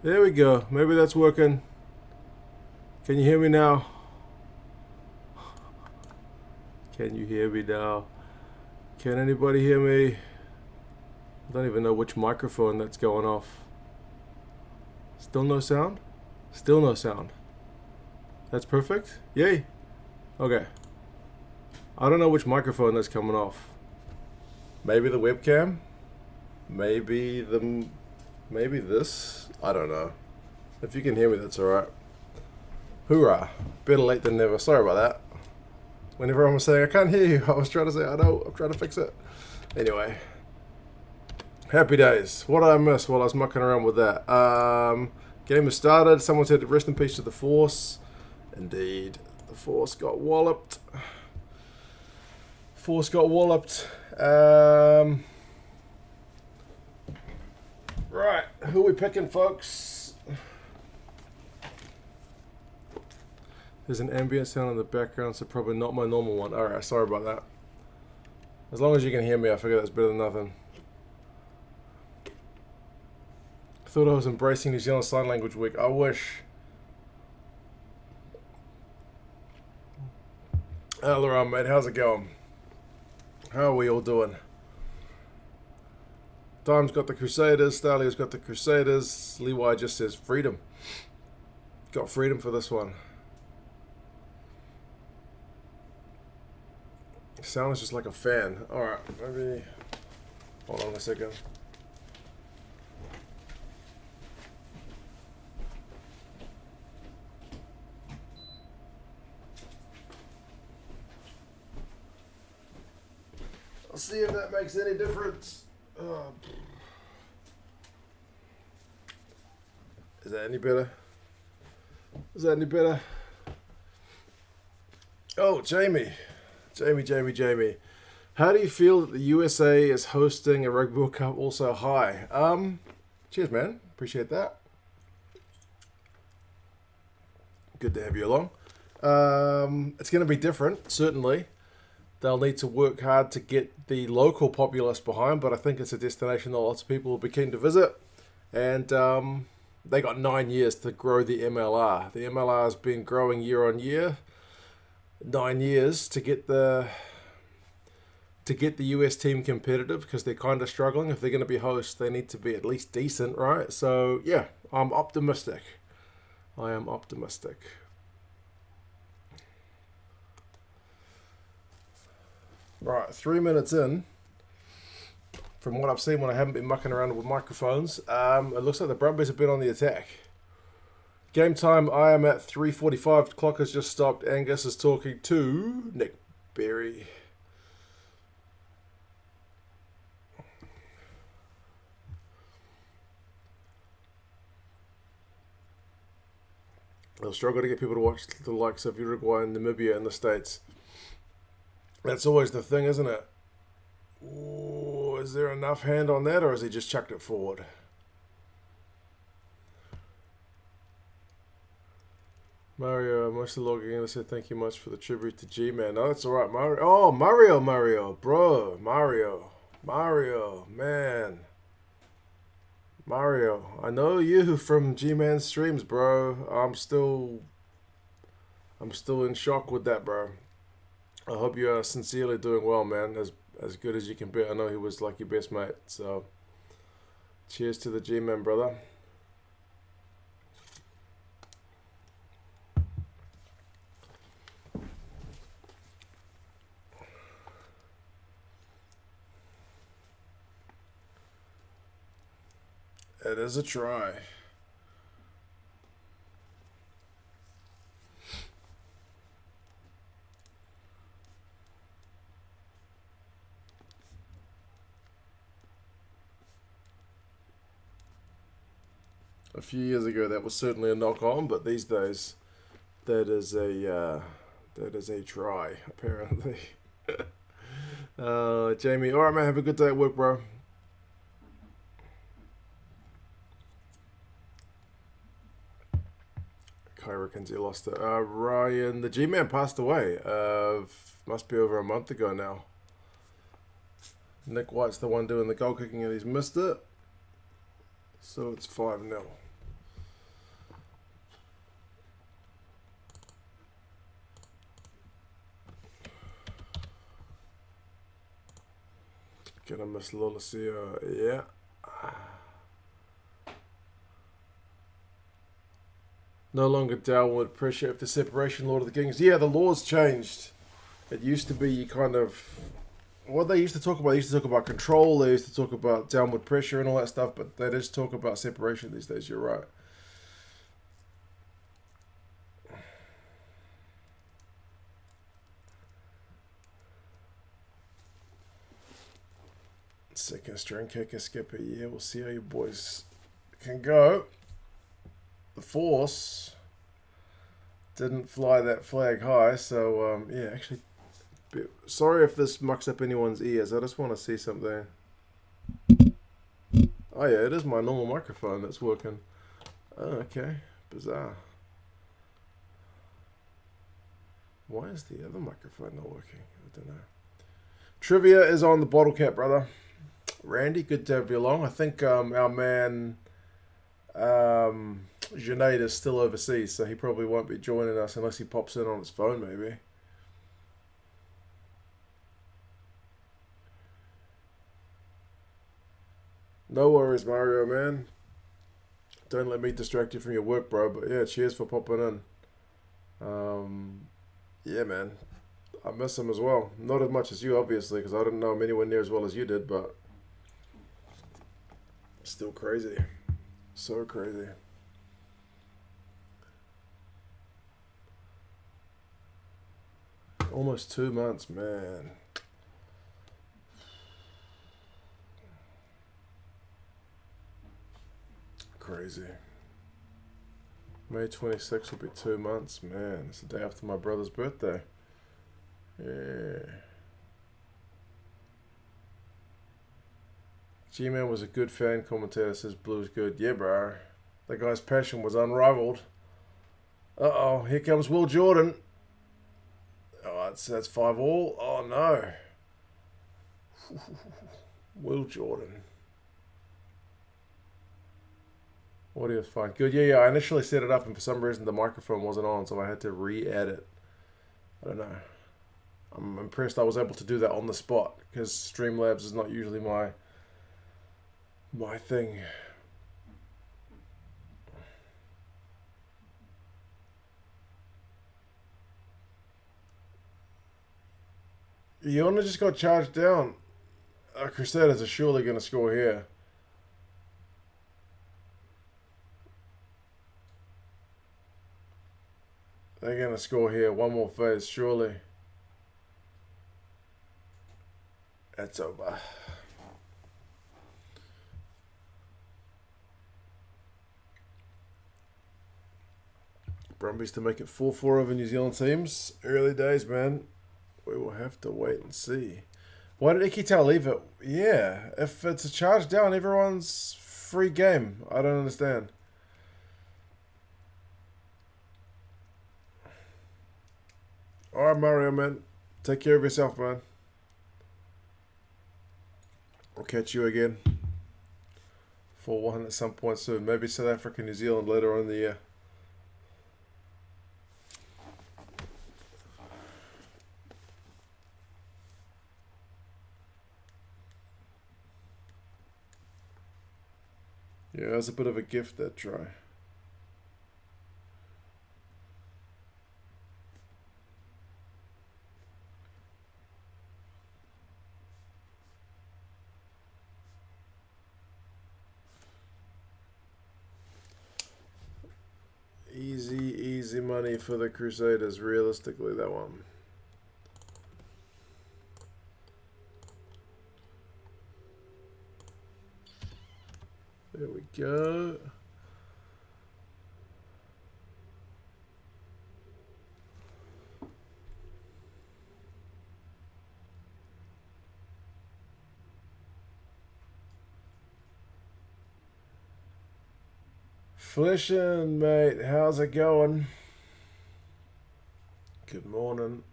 There we go. Maybe that's working. Can you hear me now? Can you hear me now? Can anybody hear me? I don't even know which microphone that's going off. Still no sound? Still no sound. That's perfect? Yay. Okay. I don't know which microphone that's coming off. Maybe the webcam? Maybe this? I don't know. If you can hear me, that's alright. Hoorah. Better late than never. Sorry about that. Whenever everyone was saying, I can't hear you, I was trying to say, I know, I'm trying to fix it. Anyway. Happy days. What did I miss while I was mucking around with that? Game has started. Someone said rest in peace to the Force. Indeed. The Force got walloped. Force got walloped. Right. Who are we picking, folks? There's an ambient sound in the background, so probably not my normal one. Alright, sorry about that. As long as you can hear me, I figure that's better than nothing. Thought I was embracing New Zealand Sign Language Week. I wish. Hello, mate. How's it going? How are we all doing? Dime's got the Crusaders. Starlier's got the Crusaders. Leeway just says freedom. Got freedom for this one. Sound is just like a fan. Alright, maybe. Hold on a second. I'll see if that makes any difference. Is that any better? Is that any better? Oh, Jamie. Jamie. How do you feel that the USA is hosting a Rugby World Cup also high? Cheers, man. Appreciate that. Good to have you along. It's going to be different, certainly. They'll need to work hard to get the local populace behind, but I think it's a destination that lots of people will be keen to visit. And they got 9 years to grow the MLR. The MLR has been growing year on year. 9 years to get the US team competitive because they're kind of struggling. If they're going to be hosts, they need to be at least decent, right? So yeah, I'm optimistic. I am optimistic. Right, 3 minutes in. From what I've seen when I haven't been mucking around with microphones, it looks like the Brumbies have been on the attack. Game time, I am at 3:45. Clock has just stopped. Angus is talking to Nick Berry. They'll struggle to get people to watch the likes of Uruguay and Namibia in the States. That's always the thing, isn't it? Ooh, is there enough hand on that, or has he just chucked it forward? Mario, much logging in. I said thank you much for the tribute to G-Man. No, that's alright, Mario. Oh, Mario. Bro, Mario, man. Mario, I know you from G-Man streams, bro. I'm still in shock with that, bro. I hope you are sincerely doing well, man. As good as you can be. I know he was like your best mate. So, cheers to the G-Man, brother. It is a try. A few years ago, that was certainly a knock on, but these days, that is a try, apparently. Jamie, all right, man. Have a good day at work, bro. Kai reckons he lost it. Ryan, the G-Man passed away. Must be over a month ago now. Nick White's the one doing the goal kicking and he's missed it. So it's 5-0. Gonna miss Lolacia. Yeah. No longer downward pressure after separation, Lord of the Kings. Yeah, the laws changed. It used to be you kind of... What they used to talk about, they used to talk about control, they used to talk about downward pressure and all that stuff, but they just talk about separation these days, you're right. Second string kicker, skipper. Yeah, we'll see how you boys can go. The Force didn't fly that flag high, so yeah, actually, sorry if this mucks up anyone's ears. I just want to see something. Oh yeah, it is my normal microphone that's working. Oh, okay, bizarre. Why is the other microphone not working? I don't know. Trivia is on the bottle cap, brother. Randy, good to have you along. I think our man Junaid is still overseas, so he probably won't be joining us unless he pops in on his phone, maybe. No worries, Mario, man. Don't let me distract you from your work, bro. But yeah, cheers for popping in. Yeah, man. I miss him as well. Not as much as you, obviously, because I didn't know him anywhere near as well as you did, but still crazy. So crazy. Almost 2 months, man. Crazy. May 26th will be 2 months, man. It's the day after my brother's birthday. Yeah. G-Man was a good fan commentator, says Blue's good. Yeah, bro. That guy's passion was unrivaled. Uh-oh, here comes Will Jordan. Oh, that's 5-all. Oh, no. Will Jordan. Audio's fine. Good. Yeah, I initially set it up, and for some reason the microphone wasn't on, so I had to re-add it. I don't know. I'm impressed I was able to do that on the spot, because Streamlabs is not usually my thing. Iona just got charged down. Crusaders are surely going to score here. They're going to score here. One more phase, surely. That's over. Brumbies to make it 4-4 over New Zealand teams. Early days, man. We will have to wait and see. Why did Ikitau leave it? Yeah, if it's a charge down, everyone's free game. I don't understand. Alright, Mario, man. Take care of yourself, man. I'll catch you again. 4-1 at some point soon. Maybe South Africa, New Zealand later on in the year. Yeah, it was a bit of a gift, that try. Easy money for the Crusaders, realistically, that one. There we go. Flishin', mate, how's it going? Good morning.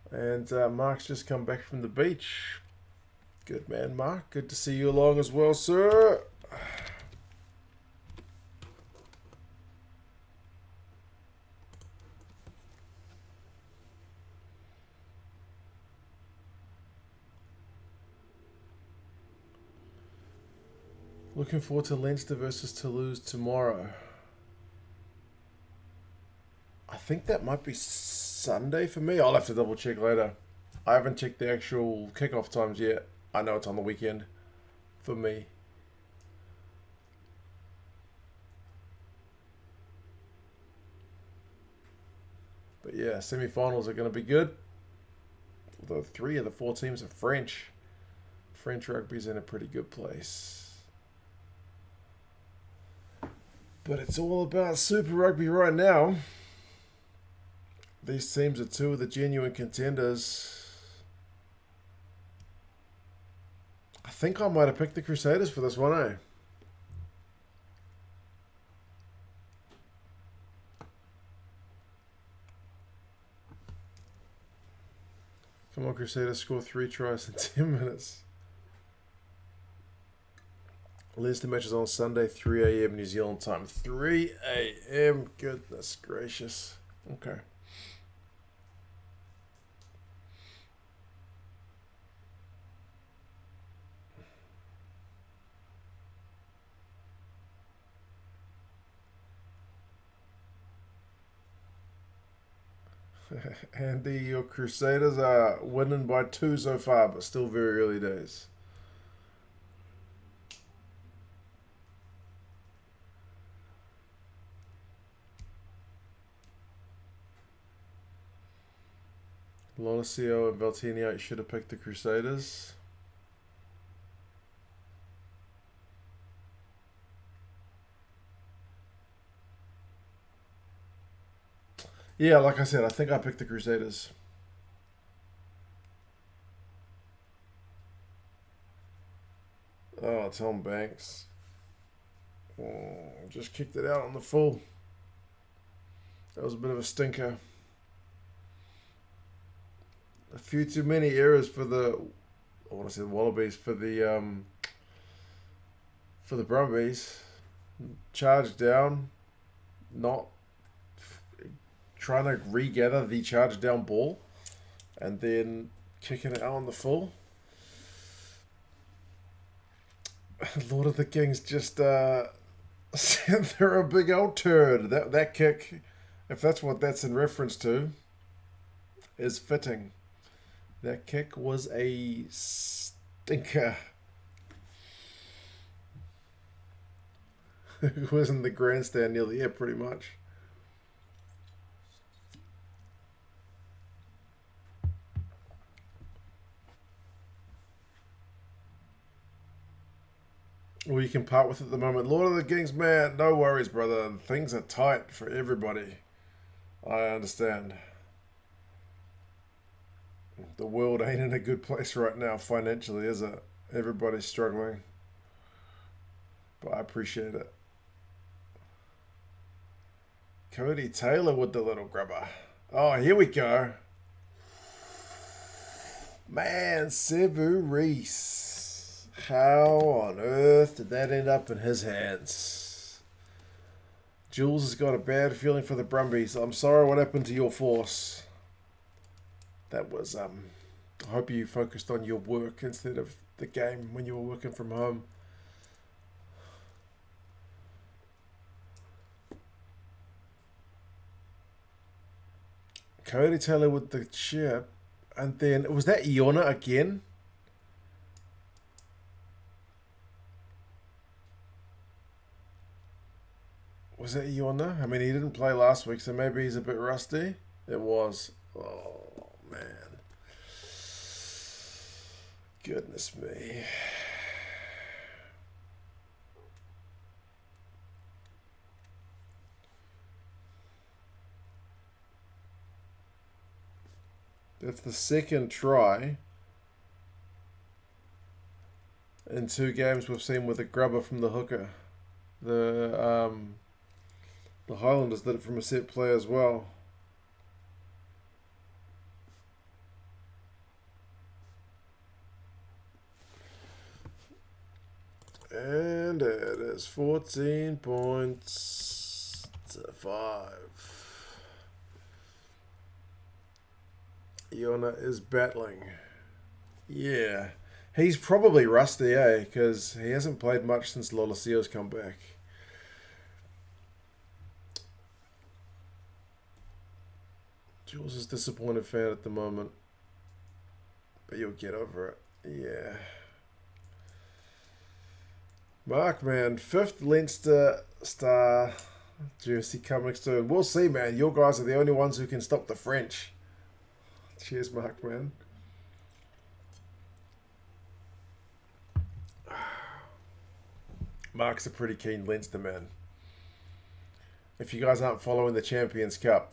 And Mark's just come back from the beach. Good man, Mark. Good to see you along as well, sir. Looking forward to Leinster versus Toulouse tomorrow. I think that might be Sunday for me. I'll have to double check later. I haven't checked the actual kickoff times yet. I know it's on the weekend for me. But yeah, semi-finals are going to be good. Although 3 of the 4 teams are French. French rugby's in a pretty good place. But it's all about Super Rugby right now. These teams are 2 of the genuine contenders. I think I might have picked the Crusaders for this one, eh? Come on, Crusaders, score 3 tries in 10 minutes. Leinster matches on Sunday, 3 a.m. New Zealand time. 3 a.m. Goodness gracious. Okay. Andy, your Crusaders are winning by 2 so far, but still very early days. Lonacio and Valtini should have picked the Crusaders. Yeah, like I said, I think I picked the Crusaders. Oh, Tom Banks. Just kicked it out on the full. That was a bit of a stinker. A few too many errors for the, I want to say the Wallabies, for the Brumbies. Charged down, not trying to regather the charged down ball, and then kicking it out on the full. Lord of the Kings just said they're a big old turd. That kick, if that's what that's in reference to, is fitting. That kick was a stinker. It was in the grandstand near the air, pretty much. Well, you can part with it at the moment. Lord of the Kings, man, no worries, brother. Things are tight for everybody. I understand. The world ain't in a good place right now financially, is it? Everybody's struggling. But I appreciate it. Cody Taylor with the little grubber. Oh, here we go. Man, Sevu Reece. How on earth did that end up in his hands? Jules has got a bad feeling for the Brumbies. I'm sorry what happened to your force. That was, I hope you focused on your work instead of the game when you were working from home. Cody Taylor with the chip. And then, was that Iona again? Was that Iona? I mean, he didn't play last week, so maybe he's a bit rusty. It was. Oh, man. Goodness me. That's the second try in 2 games we've seen with a grubber from the hooker. The Highlanders did it from a set play as well. And it is 14 points to 5. Iona is battling. Yeah. He's probably rusty, eh? Because he hasn't played much since Lolasio's come back. Jules is disappointed fan at the moment. But you'll get over it. Yeah. Mark, man. 5th Leinster star jersey coming soon. We'll see, man. Your guys are the only ones who can stop the French. Cheers, Mark, man. Mark's a pretty keen Leinster man. If you guys aren't following the Champions Cup,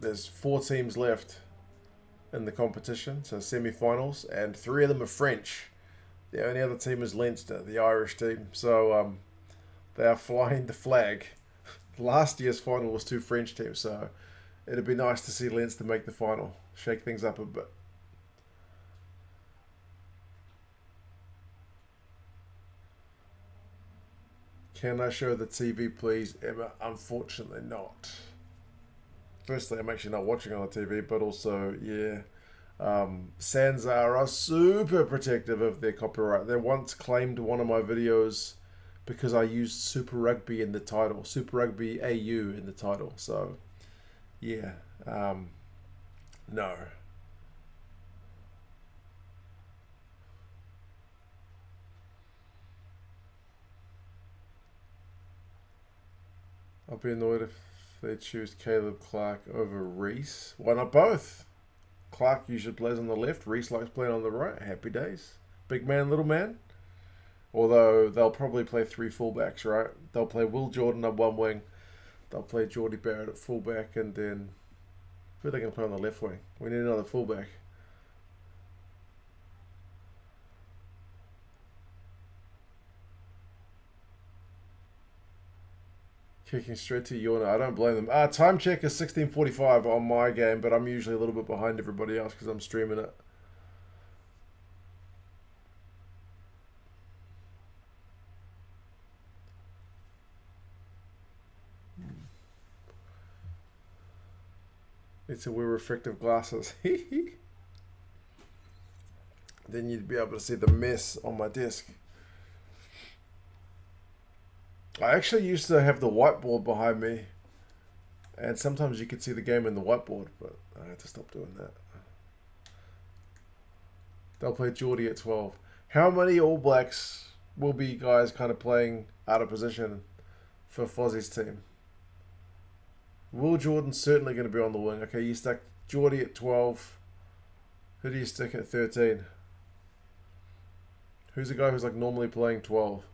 there's 4 teams left in the competition, so semi-finals, and 3 of them are French. The only other team is Leinster, the Irish team. So they are flying the flag. Last year's final was 2 French teams, so it'd be nice to see Leinster make the final, shake things up a bit. Can I show the TV, please, Emma? Unfortunately not. Firstly, I'm actually not watching on the TV, but also, yeah. Sanzar are super protective of their copyright. They once claimed one of my videos because I used Super Rugby in the title. Super Rugby AU in the title. So, yeah. No. I'll be annoyed if they choose Caleb Clark over Reese. Why not both? Clark usually plays on the left. Reese likes playing on the right. Happy days. Big man, little man. Although they'll probably play 3 fullbacks, right? They'll play Will Jordan up one wing. They'll play Geordie Barrett at fullback, and then who are they going to play on the left wing? We need another fullback. Kicking straight to Yorna. I don't blame them. Time check is 16:45 on my game, but I'm usually a little bit behind everybody else because I'm streaming it. Need to wear reflective glasses. Then you'd be able to see the mess on my desk. I actually used to have the whiteboard behind me, and sometimes you could see the game in the whiteboard, but I had to stop doing that. They'll play Geordie at 12. How many All Blacks will be guys kind of playing out of position for Fozzie's team? Will Jordan's certainly going to be on the wing. Okay, you stuck Geordie at 12. Who do you stick at 13? Who's the guy who's like normally playing 12?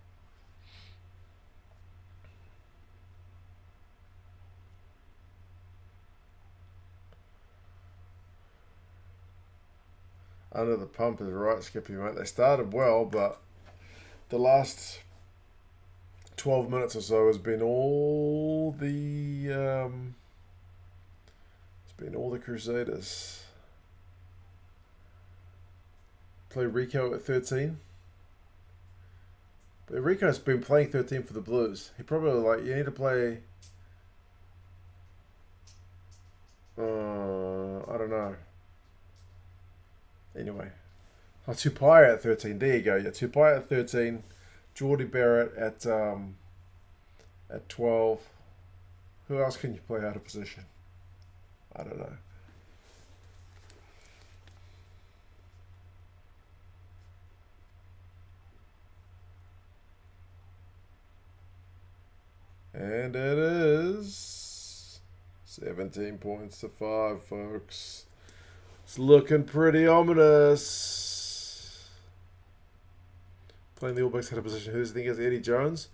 Under the pump is right, Skippy, mate. They started well, but the last 12 minutes or so has been all the Crusaders. Play Rico at 13. But Rico's been playing 13 for the Blues. He probably you need to play. I don't know. Anyway, Tupai at 13. There you go. Yeah, Tupai at 13. Geordie Barrett at 12. Who else can you play out of position? I don't know. And it is 17 points to 5, folks. It's looking pretty ominous. Playing the All Blacks out of position. Who does he think is Eddie Jones?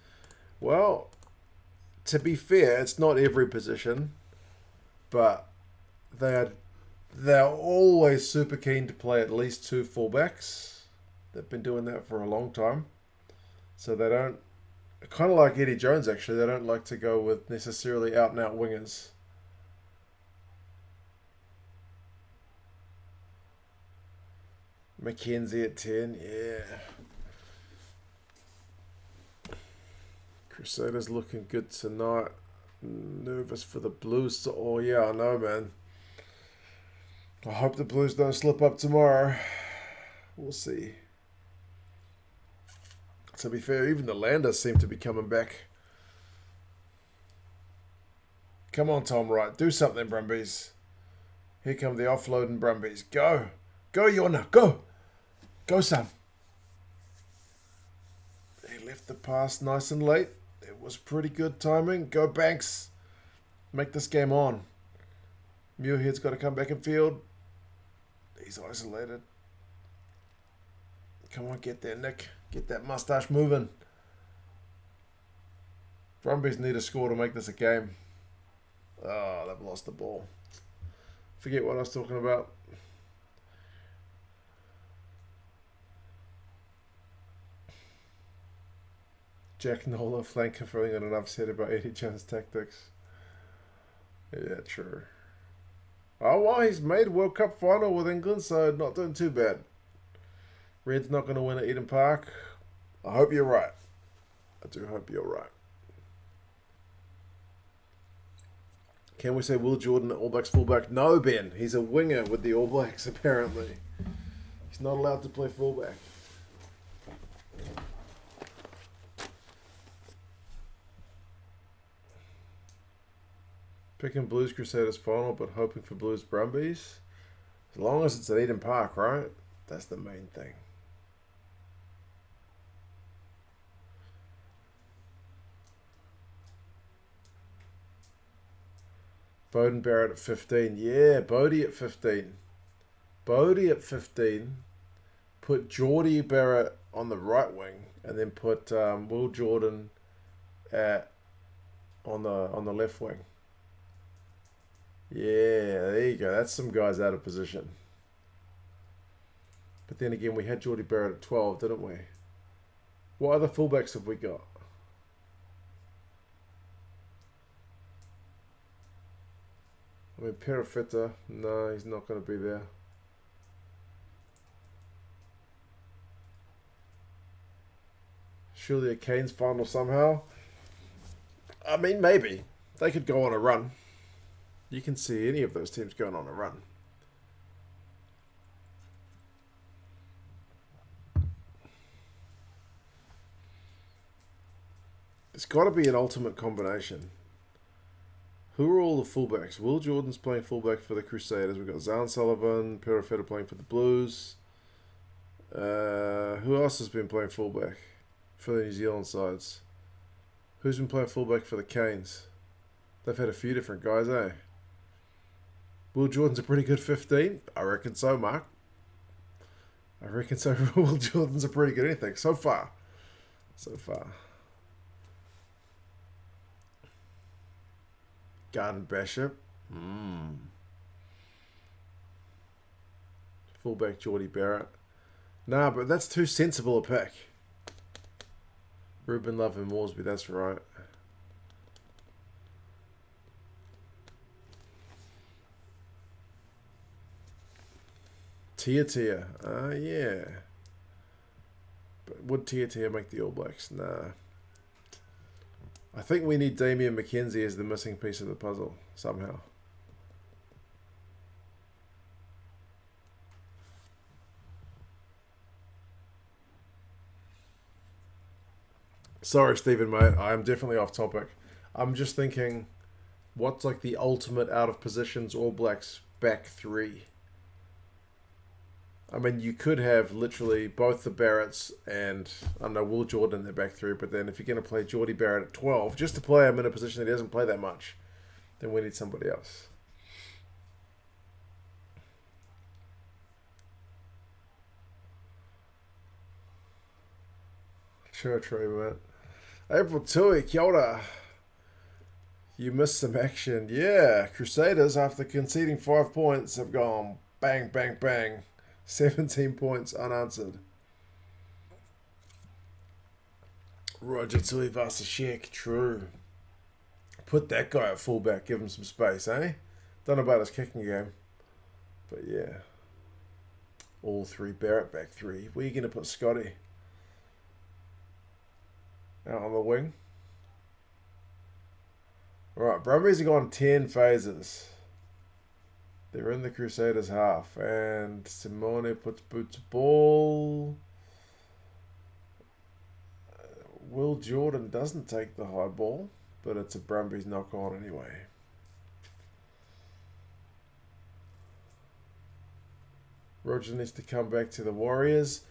Well, to be fair, it's not every position, but they're always super keen to play at least 2 fullbacks. They've been doing that for a long time. So they don't, kind of like Eddie Jones actually, they don't like to go with necessarily out and out wingers. Mackenzie at 10, yeah. Crusaders looking good tonight. Nervous for the Blues. Oh, yeah, I know, man. I hope the Blues don't slip up tomorrow. We'll see. To be fair, even the Landers seem to be coming back. Come on, Tom Wright. Do something, Brumbies. Here come the offloading Brumbies. Go. Go, Yona. Go. Go, son. He left the pass nice and late. It was pretty good timing. Go, Banks. Make this game on. Muirhead's got to come back in field. He's isolated. Come on, get there, Nick. Get that mustache moving. Brumbies need a score to make this a game. Oh, they've lost the ball. Forget what I was talking about. Jack Nola, flanker, feeling on an upset about Eddie Jones' tactics. Yeah, true. Oh, well, he's made World Cup final with England, so not doing too bad. Red's not going to win at Eden Park. I hope you're right. I do hope you're right. Can we say Will Jordan, All Blacks fullback? No, Ben. He's a winger with the All Blacks, apparently. He's not allowed to play fullback. Picking Blues Crusaders final, but hoping for Blues Brumbies. As long as it's at Eden Park, right? That's the main thing. Bowden Barrett at 15. Yeah, Bodie at 15. Bodie at 15. Put Geordie Barrett on the right wing, and then put Will Jordan on the left wing. Yeah, there you go. That's some guys out of position. But then again, we had Geordie Barrett at 12, didn't we? What other fullbacks have we got? I mean, Perifetta, no, he's not going to be there. Surely a Canes final somehow. I mean, maybe. They could go on a run. You can see any of those teams going on a run. There's got to be an ultimate combination. Who are all the fullbacks? Will Jordan's playing fullback for the Crusaders. We've got Zan Sullivan, Perifetta playing for the Blues. Who else has been playing fullback for the New Zealand sides? Who's been playing fullback for the Canes? They've had a few different guys, eh? Will Jordan's a pretty good 15. I reckon so, Mark. I reckon so. Will Jordan's a pretty good anything. So far. So far. Garden Bishop. Fullback Geordie Barrett. Nah, but that's too sensible a pick. Ruben Love and Moresby, that's right. Tia. Yeah. But would Tia make the All Blacks? Nah. I think we need Damian McKenzie as the missing piece of the puzzle, somehow. Sorry, Stephen, mate. I am definitely off topic. I'm just thinking, what's like the ultimate out of positions All Blacks back three? I mean, you could have literally both the Barretts and, I don't know, Will Jordan in their back three, but then if you're going to play Geordie Barrett at 12, just to play him in a position that he doesn't play that much, then we need somebody else. True, man. April Tui, kia ora. You missed some action. Yeah, Crusaders, after conceding 5 points, have gone bang, bang, bang. 17 points unanswered. Roger Tuivasa-Sheck, true. Put that guy at fullback, give him some space, eh? Don't know about his kicking game. But yeah. All three, Barrett back three. Where are you going to put Scotty? Out on the wing. Right, Brumbies have gone 10 phases. They're in the Crusaders half. And Simone puts boot to ball. Will Jordan doesn't take the high ball, but it's a Brumbies knock on anyway. Roger needs to come back to the Warriors.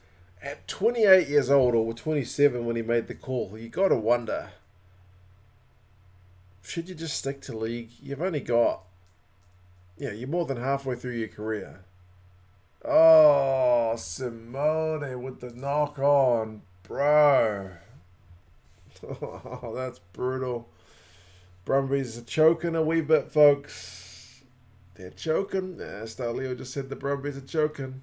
At 28 years old, or 27 when he made the call, you got to wonder, should you just stick to league? You've only got, you're more than halfway through your career. Oh, Simone with the knock on, bro. Oh, that's brutal. Brumbies are choking a wee bit, folks. They're choking. Starleo just said the Brumbies are choking.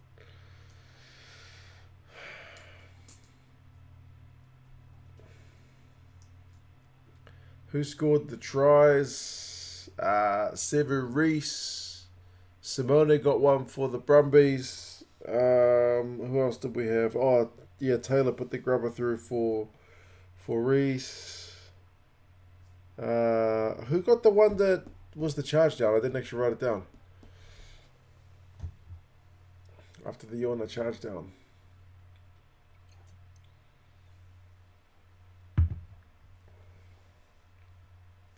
Who scored the tries? Sevu Reece. Simone got one for the Brumbies. Who else did we have? Oh, yeah, Taylor put the grubber through for Reece. Who got the one that was the charge down? I didn't actually write it down. After the Yorna charge down.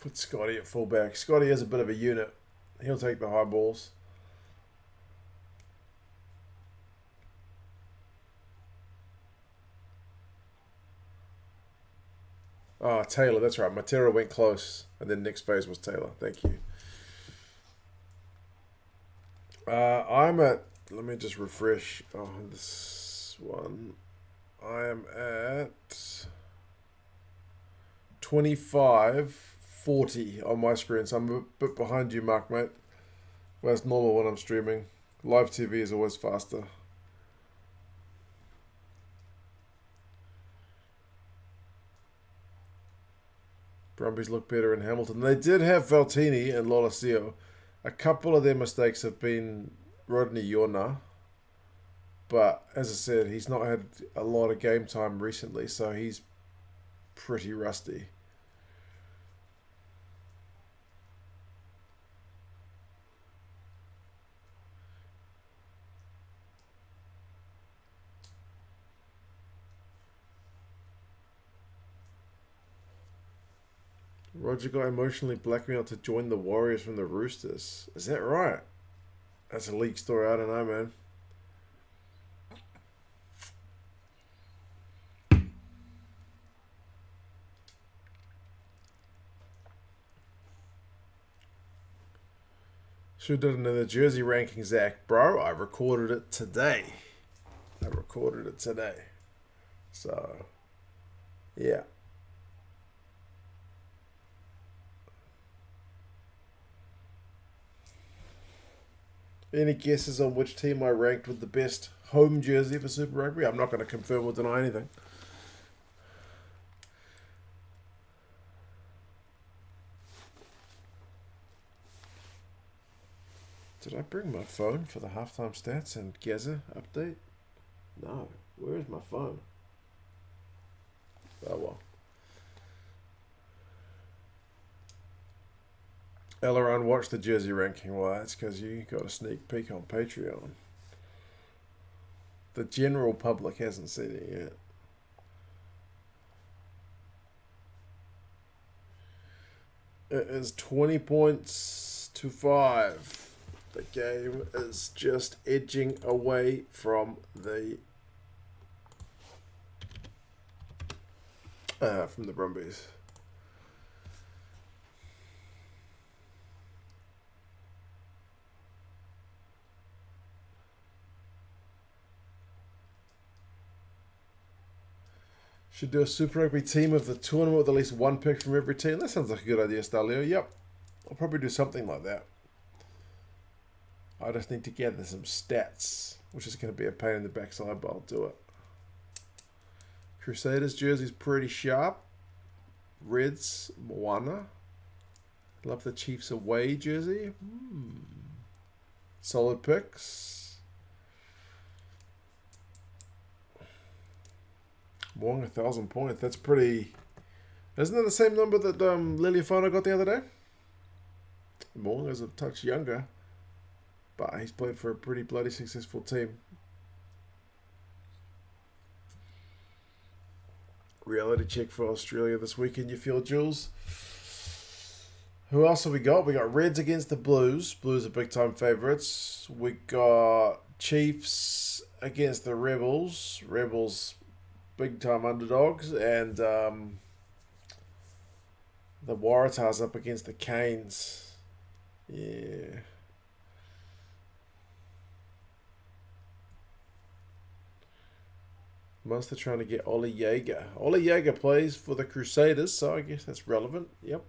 Put Scotty at fullback. Scotty is a bit of a unit. He'll take the high balls. Oh, Taylor, that's right. Matera went close. And then next phase was Taylor. Thank you. I'm at... Let me just refresh. Oh, this one. I am at 25:40 on my screen. So I'm a bit behind you, Mark, mate. Well, that's normal when I'm streaming. Live TV is always faster. Brumbies look better in Hamilton. They did have Valtini and Lolosio. A couple of their mistakes have been Rodney Yorna. But as I said, he's not had a lot of game time recently, so he's pretty rusty. Roger got emotionally blackmailed to join the Warriors from the Roosters. Is that right? That's a leak story. I don't know, man. Should have done another jersey ranking, Zach. Bro, I recorded it today. So, yeah. Any guesses on which team I ranked with the best home jersey for Super Rugby? I'm not going to confirm or deny anything. Did I bring my phone for the halftime stats and Gaza update? No. Where is my phone? Oh, well. Elleron, watch the jersey ranking. Well, that's because you got a sneak peek on Patreon. The general public hasn't seen it yet. It is 20 points to 5. The game is just edging away from the Brumbies. Should do a Super Rugby team of the tournament with at least one pick from every team. That sounds like a good idea, Stalio. Yep. I'll probably do something like that. I just need to gather some stats, which is going to be a pain in the backside, but I'll do it. Crusaders jersey's pretty sharp. Reds, Moana. Love the Chiefs away jersey. Solid picks. Wong 1,000 points. That's pretty. Isn't that the same number that Liliafano got the other day? Wong is a touch younger, but he's played for a pretty bloody successful team. Reality check for Australia this weekend, you feel, Jules? Who else have we got? We got Reds against the Blues. Blues are big time favourites. We got Chiefs against the Rebels. Rebels big time underdogs. And the Waratahs up against the Canes. Yeah. Must have trying to get Ollie Jaeger. Ollie Jaeger plays for the Crusaders, so I guess that's relevant. Yep.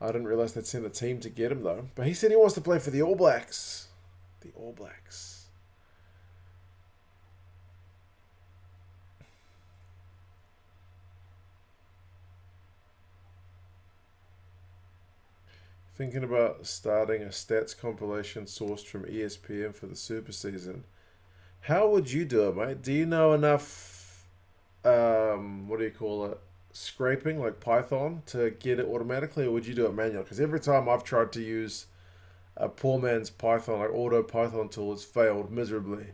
I didn't realise they'd sent a team to get him, though. But he said he wants to play for the All Blacks. The All Blacks. Thinking about starting a stats compilation sourced from ESPN for the Super Season. How would you do it, mate? Do you know enough, what do you call it, scraping, like Python, to get it automatically, or would you do it manually? Because every time I've tried to use a poor man's Python, like auto Python tool, it's failed miserably.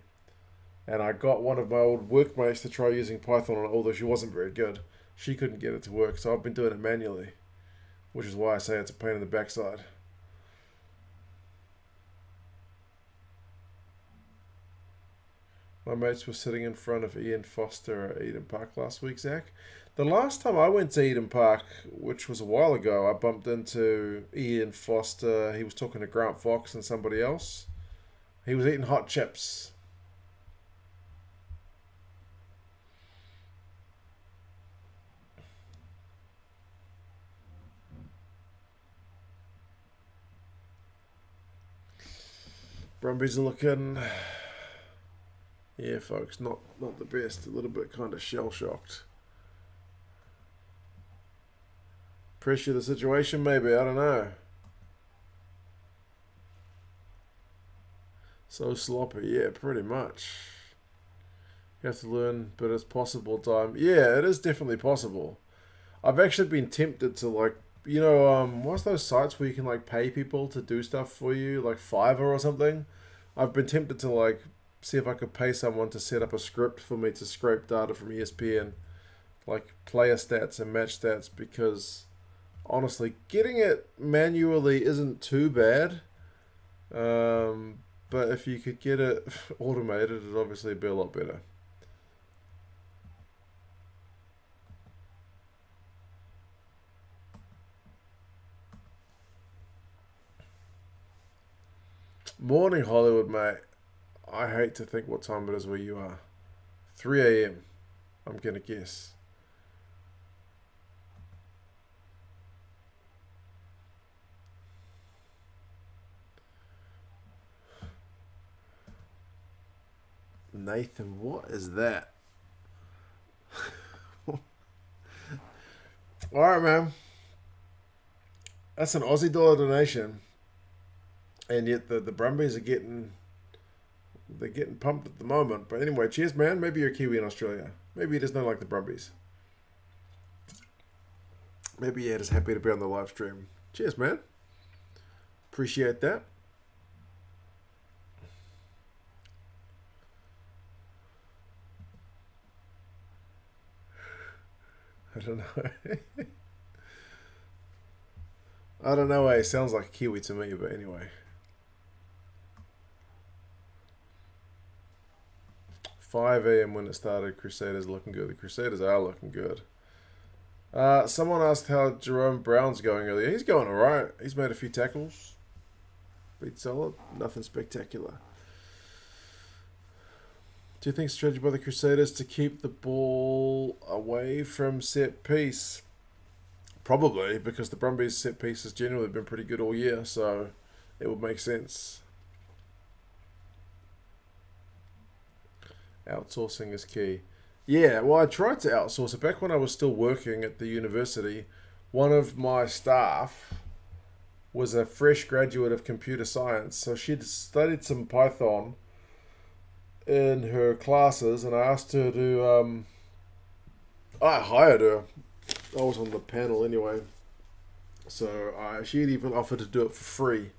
And I got one of my old workmates to try using Python, although she wasn't very good. She couldn't get it to work, so I've been doing it manually, which is why I say it's a pain in the backside. My mates were sitting in front of Ian Foster at Eden Park last week, Zach. The last time I went to Eden Park, which was a while ago, I bumped into Ian Foster. He was talking to Grant Fox and somebody else. He was eating hot chips. Brumbies are looking... Yeah, folks, not the best. A little bit kind of shell-shocked. Pressure the situation, maybe. I don't know. So sloppy. Yeah, pretty much. You have to learn, but it's possible time. Yeah, it is definitely possible. I've actually been tempted to, like, you know, what's those sites where you can, like, pay people to do stuff for you? Like Fiverr or something? I've been tempted to, like, see if I could pay someone to set up a script for me to scrape data from ESPN, like player stats and match stats, because honestly, getting it manually isn't too bad. But if you could get it automated, it'd obviously be a lot better. Morning, Hollywood, mate. I hate to think what time it is where you are. 3 a.m. I'm going to guess. Nathan, what is that? Alright, man. That's an Aussie dollar donation. And yet the Brumbies are getting... They're getting pumped at the moment. But anyway, cheers, man. Maybe you're a Kiwi in Australia. Maybe you just don't like the Brumbies. Maybe you're just happy to be on the live stream. Cheers, man. Appreciate that. I don't know. I don't know why it sounds like a Kiwi to me, but anyway. 5 a.m. when it started. Crusaders looking good. The Crusaders are looking good. Someone asked how Jerome Brown's going earlier. He's going alright. He's made a few tackles. Been solid. Nothing spectacular. Do you think strategy by the Crusaders to keep the ball away from set piece? Probably, because the Brumbies set piece has generally been pretty good all year, so it would make sense. Outsourcing is key. Yeah, well, I tried to outsource it. Back when I was still working at the university, one of my staff was a fresh graduate of computer science. So she'd studied some Python in her classes, and I asked her to... I hired her. I was on the panel anyway. So she'd even offered to do it for free.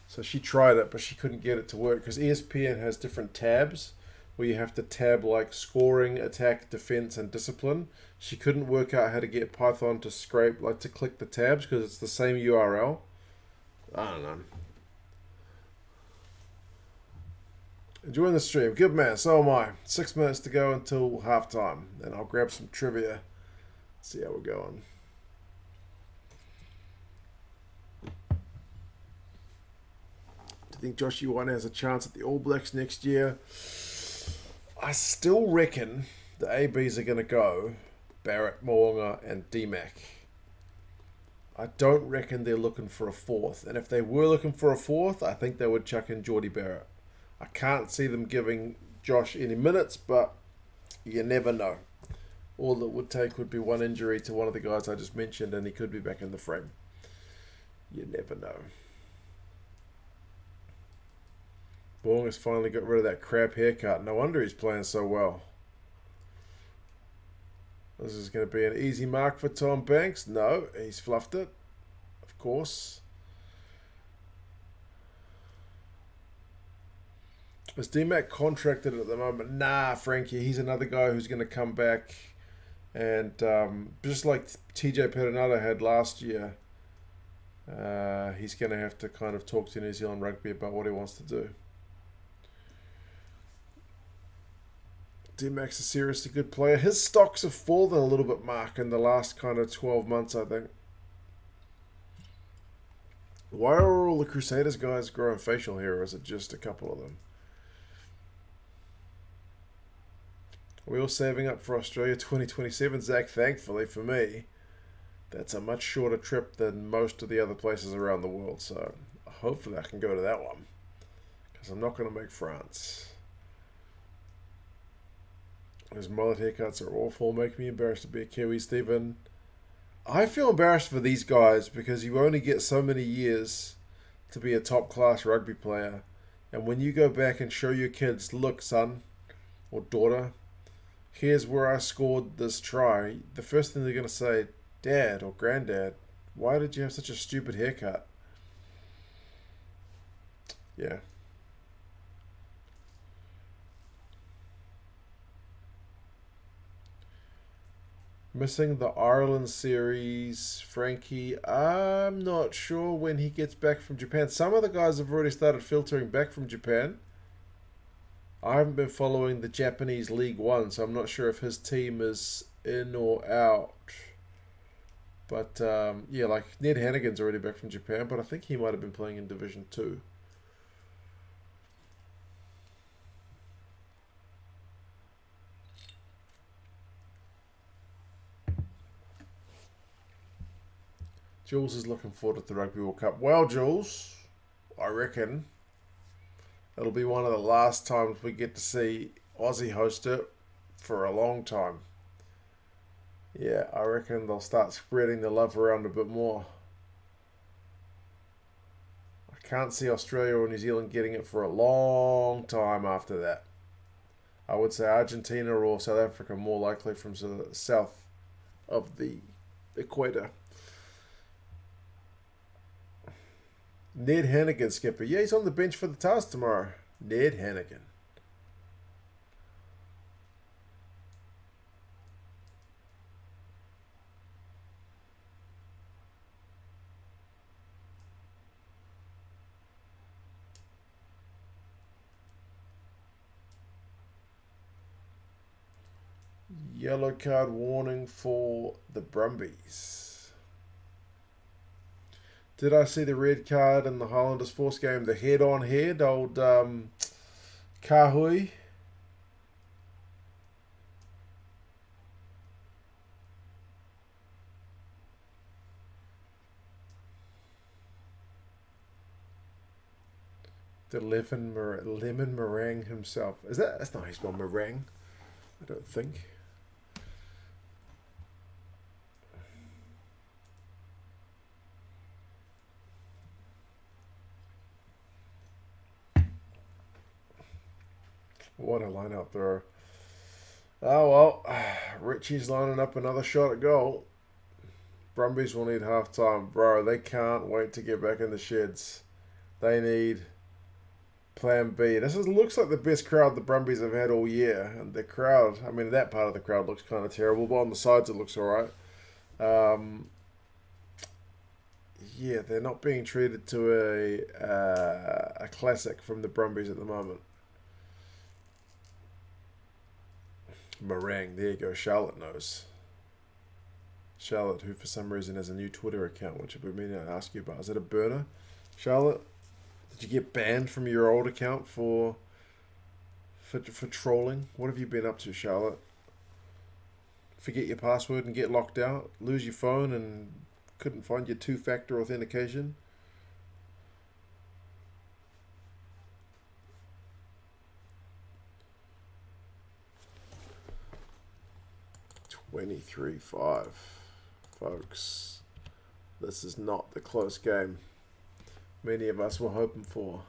So she tried it, but she couldn't get it to work because ESPN has different tabs where you have to tab like scoring, attack, defense, and discipline. She couldn't work out how to get Python to scrape, like to click the tabs because it's the same URL. I don't know. Enjoying the stream. Good man, so am I. 6 minutes to go until halftime. And I'll grab some trivia. See how we're going. Do you think Josh Ioane has a chance at the All Blacks next year? I still reckon the ABs are going to go Barrett, Mo'unga, and D-Mac. I don't reckon they're looking for a fourth. And if they were looking for a fourth, I think they would chuck in Geordie Barrett. I can't see them giving Josh any minutes, but you never know. All it would take would be one injury to one of the guys I just mentioned, and he could be back in the frame. You never know. Bong has finally got rid of that crap haircut. No wonder he's playing so well. This is going to be an easy mark for Tom Banks. No, he's fluffed it. Of course. Is D-Mac contracted at the moment? Nah, Frankie. He's another guy who's going to come back. And just like TJ Perenara had last year, he's going to have to kind of talk to New Zealand Rugby about what he wants to do. D-Mac's a seriously good player. His stocks have fallen a little bit, Mark, in the last kind of 12 months, I think. Why are all the Crusaders guys growing facial hair, or is it just a couple of them? Are we all saving up for Australia 2027, Zach? Thankfully for me, that's a much shorter trip than most of the other places around the world, so hopefully I can go to that one, because I'm not going to make France. His mullet haircuts are awful, make me embarrassed to be a Kiwi, Stephen. I feel embarrassed for these guys because you only get so many years to be a top-class rugby player. And when you go back and show your kids, look, son or daughter, here's where I scored this try, the first thing they're going to say, Dad or Granddad, why did you have such a stupid haircut? Yeah. Missing the Ireland series, Frankie. I'm not sure when he gets back from Japan. Some of the guys have already started filtering back from Japan. I haven't been following the Japanese League One, so I'm not sure if his team is in or out. But, yeah, like Ned Hannigan's already back from Japan, but I think he might have been playing in Division 2. Jules is looking forward to the Rugby World Cup. Well, Jules, I reckon it'll be one of the last times we get to see Aussie host it for a long time. Yeah, I reckon they'll start spreading the love around a bit more. I can't see Australia or New Zealand getting it for a long time after that. I would say Argentina or South Africa more likely from the south of the equator. Ned Hannigan, skipper. Yeah, he's on the bench for the Tars tomorrow. Ned Hannigan. Yellow card warning for the Brumbies. Did I see the red card in the Highlanders Force game? The head-on head, old Kahui. The lemon meringue himself. That's not how you spell meringue, I don't think. What a line-out throw. Oh, well. Richie's lining up another shot at goal. Brumbies will need half-time. Bro, they can't wait to get back in the sheds. They need Plan B. Looks like the best crowd the Brumbies have had all year. And the crowd, I mean, that part of the crowd looks kind of terrible, but on the sides it looks alright. Yeah, they're not being treated to a classic from the Brumbies at the moment. Meringue, there you go. Charlotte knows. Charlotte, who for some reason has a new Twitter account, which I've been meaning to ask you about. Is it a burner? Charlotte, did you get banned from your old account for trolling? What have you been up to, Charlotte? Forget your password and get locked out? Lose your phone and couldn't find your two-factor authentication? $23-5. Folks, this is not the close game many of us were hoping for.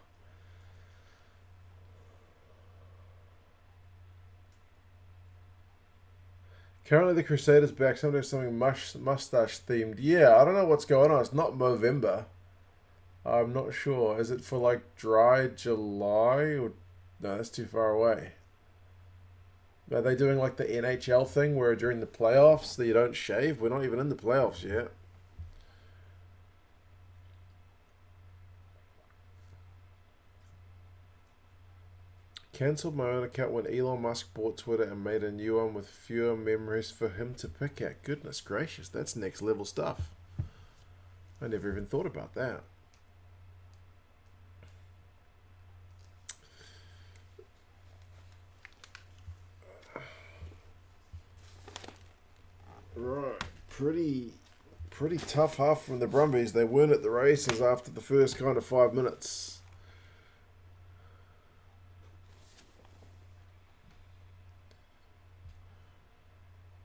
Currently the Crusaders back. Sometimes something mustache themed. Yeah, I don't know what's going on. It's not Movember. I'm not sure. Is it for like dry July? Or no, that's too far away. Are they doing like the NHL thing where during the playoffs that you don't shave? We're not even in the playoffs yet. Cancelled my own account when Elon Musk bought Twitter and made a new one with fewer memories for him to pick at. Goodness gracious, that's next level stuff. I never even thought about that. Right, pretty tough half from the Brumbies. They weren't at the races after the first kind of 5 minutes.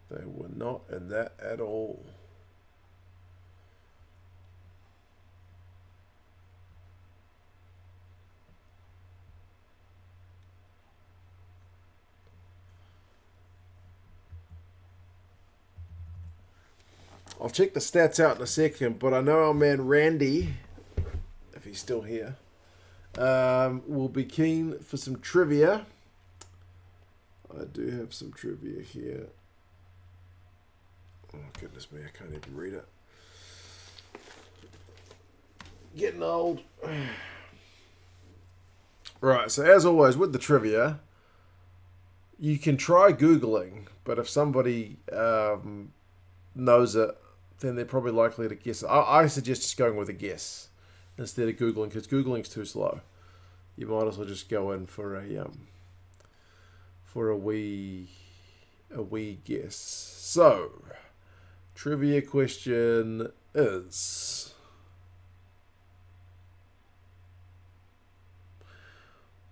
They were not in that at all. I'll check the stats out in a second, but I know our man Randy, if he's still here, will be keen for some trivia. I do have some trivia here. Oh, goodness me, I can't even read it. Getting old. Right, so as always with the trivia, you can try Googling, but if somebody knows it, then they're probably likely to guess it. I suggest just going with a guess instead of Googling, because Googling's too slow. You might as well just go in for a wee guess. So, trivia question is,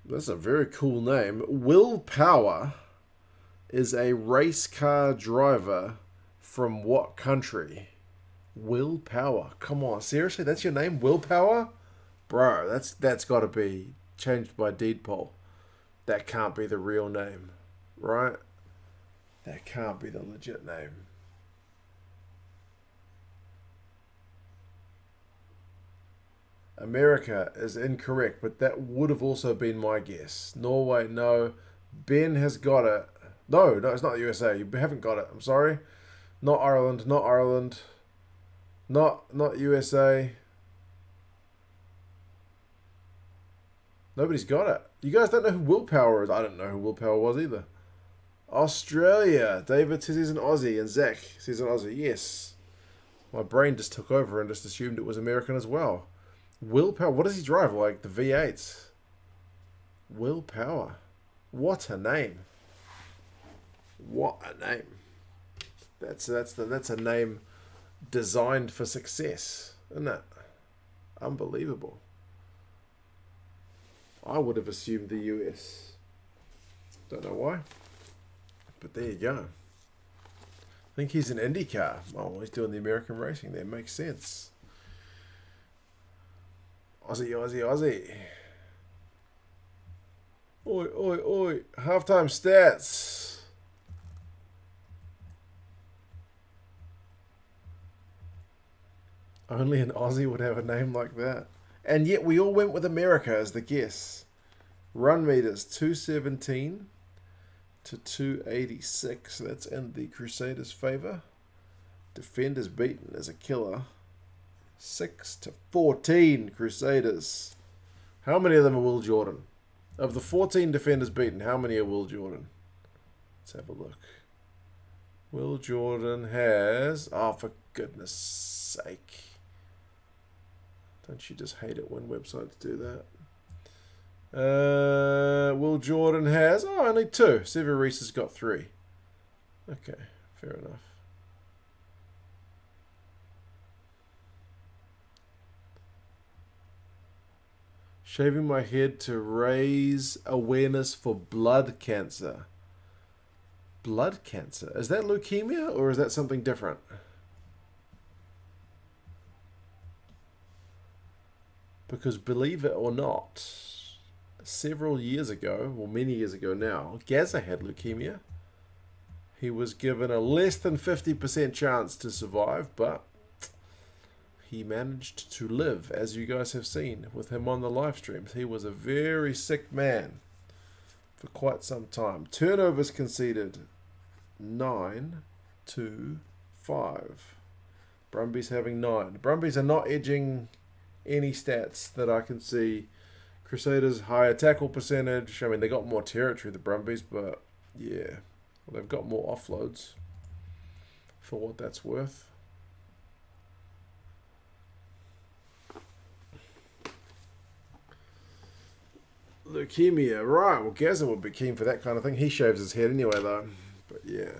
that's a very cool name. Will Power is a race car driver from what country? Will Power. Come on, seriously? That's your name? Will Power? Bro, that's got to be changed by deed poll. That can't be the real name, right? That can't be the legit name. America is incorrect, but that would have also been my guess. Norway, no. Ben has got it. No, it's not the USA. You haven't got it. I'm sorry. Not Ireland. Not Ireland. Not USA. Nobody's got it. You guys don't know who Will Power is. I don't know who Will Power was either. Australia. David says he's an Aussie, and Zach says he's an Aussie. Yes. My brain just took over and just assumed it was American as well. Will Power. What does he drive? Like the V8s. Will Power. What a name. What a name. That's a name designed for success, isn't it? Unbelievable. I would have assumed the US. Don't know why. But there you go. I think he's an IndyCar. Oh, he's doing the American racing there. Makes sense. Aussie, Aussie, Aussie. Oi, oi, oi. Halftime stats. Only an Aussie would have a name like that. And yet we all went with America as the guess. Run meters 217 to 286. That's in the Crusaders' favour. Defenders beaten as a killer. 6 to 14 Crusaders. How many of them are Will Jordan? Of the 14 defenders beaten, how many are Will Jordan? Let's have a look. Will Jordan has... Oh, for goodness sake. Don't you just hate it when websites do that? Will Jordan has... Oh, only 2. Severus has got 3. Okay, fair enough. Shaving my head to raise awareness for blood cancer. Blood cancer? Is that leukemia or is that something different? Because believe it or not, several years ago, or many years ago now, Gaza had leukemia. He was given a less than 50% chance to survive, but he managed to live, as you guys have seen with him on the live streams. He was a very sick man for quite some time. Turnovers conceded 9 to 5. Brumbies having 9. Brumbies are not edging any stats that I can see. Crusaders higher tackle percentage. I mean, they got more territory, the Brumbies, but yeah, well, they've got more offloads for what that's worth. Leukemia, right. Well, Gaza would be keen for that kind of thing. He shaves his head anyway, though. But yeah.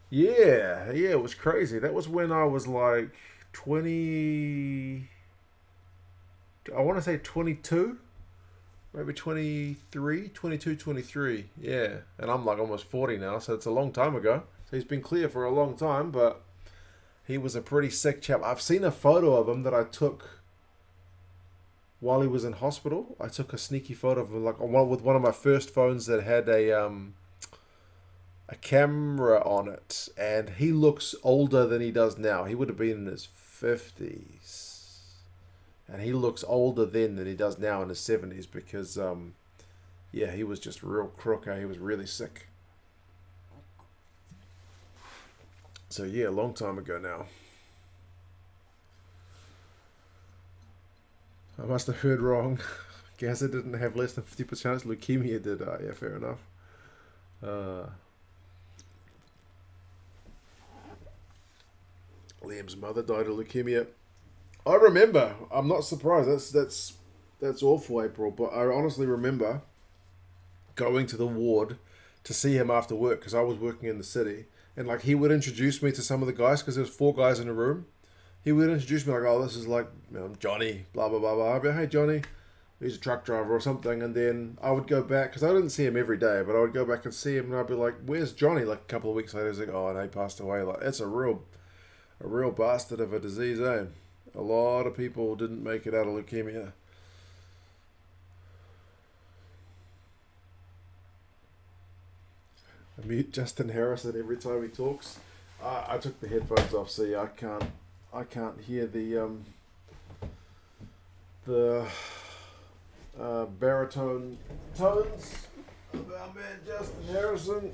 Yeah, it was crazy. That was when I was like 20... I want to say 22. Maybe 23, 22, 23. Yeah. And I'm like almost 40 now, so it's a long time ago. So he's been clear for a long time, but he was a pretty sick chap. I've seen a photo of him that I took while he was in hospital. I took a sneaky photo of him, like with one of my first phones that had a camera on it, and he looks older than he does now. He would have been in his 50s, and he looks older then than he does now in his 70s because, yeah, he was just real crook. He was really sick. So yeah, a long time ago now. I must have heard wrong. Gaza didn't have less than 50% chance. Leukemia did. Yeah, fair enough. Liam's mother died of leukemia. I remember. I'm not surprised. That's awful, April. But I honestly remember going to the ward to see him after work because I was working in the city, and like he would introduce me to some of the guys because there was 4 guys in a room. He would introduce me like, oh, this is like, you know, Johnny, blah, blah, blah, blah. I'd be like, hey, Johnny, he's a truck driver or something. And then I would go back, because I didn't see him every day, but I would go back and see him, and I'd be like, where's Johnny? Like a couple of weeks later, he's like, oh, and he passed away. Like, it's a real bastard of a disease, eh? A lot of people didn't make it out of leukemia. I mute Justin Harrison every time he talks. I took the headphones off, so yeah, I can't hear the baritone tones of our man Justin Harrison.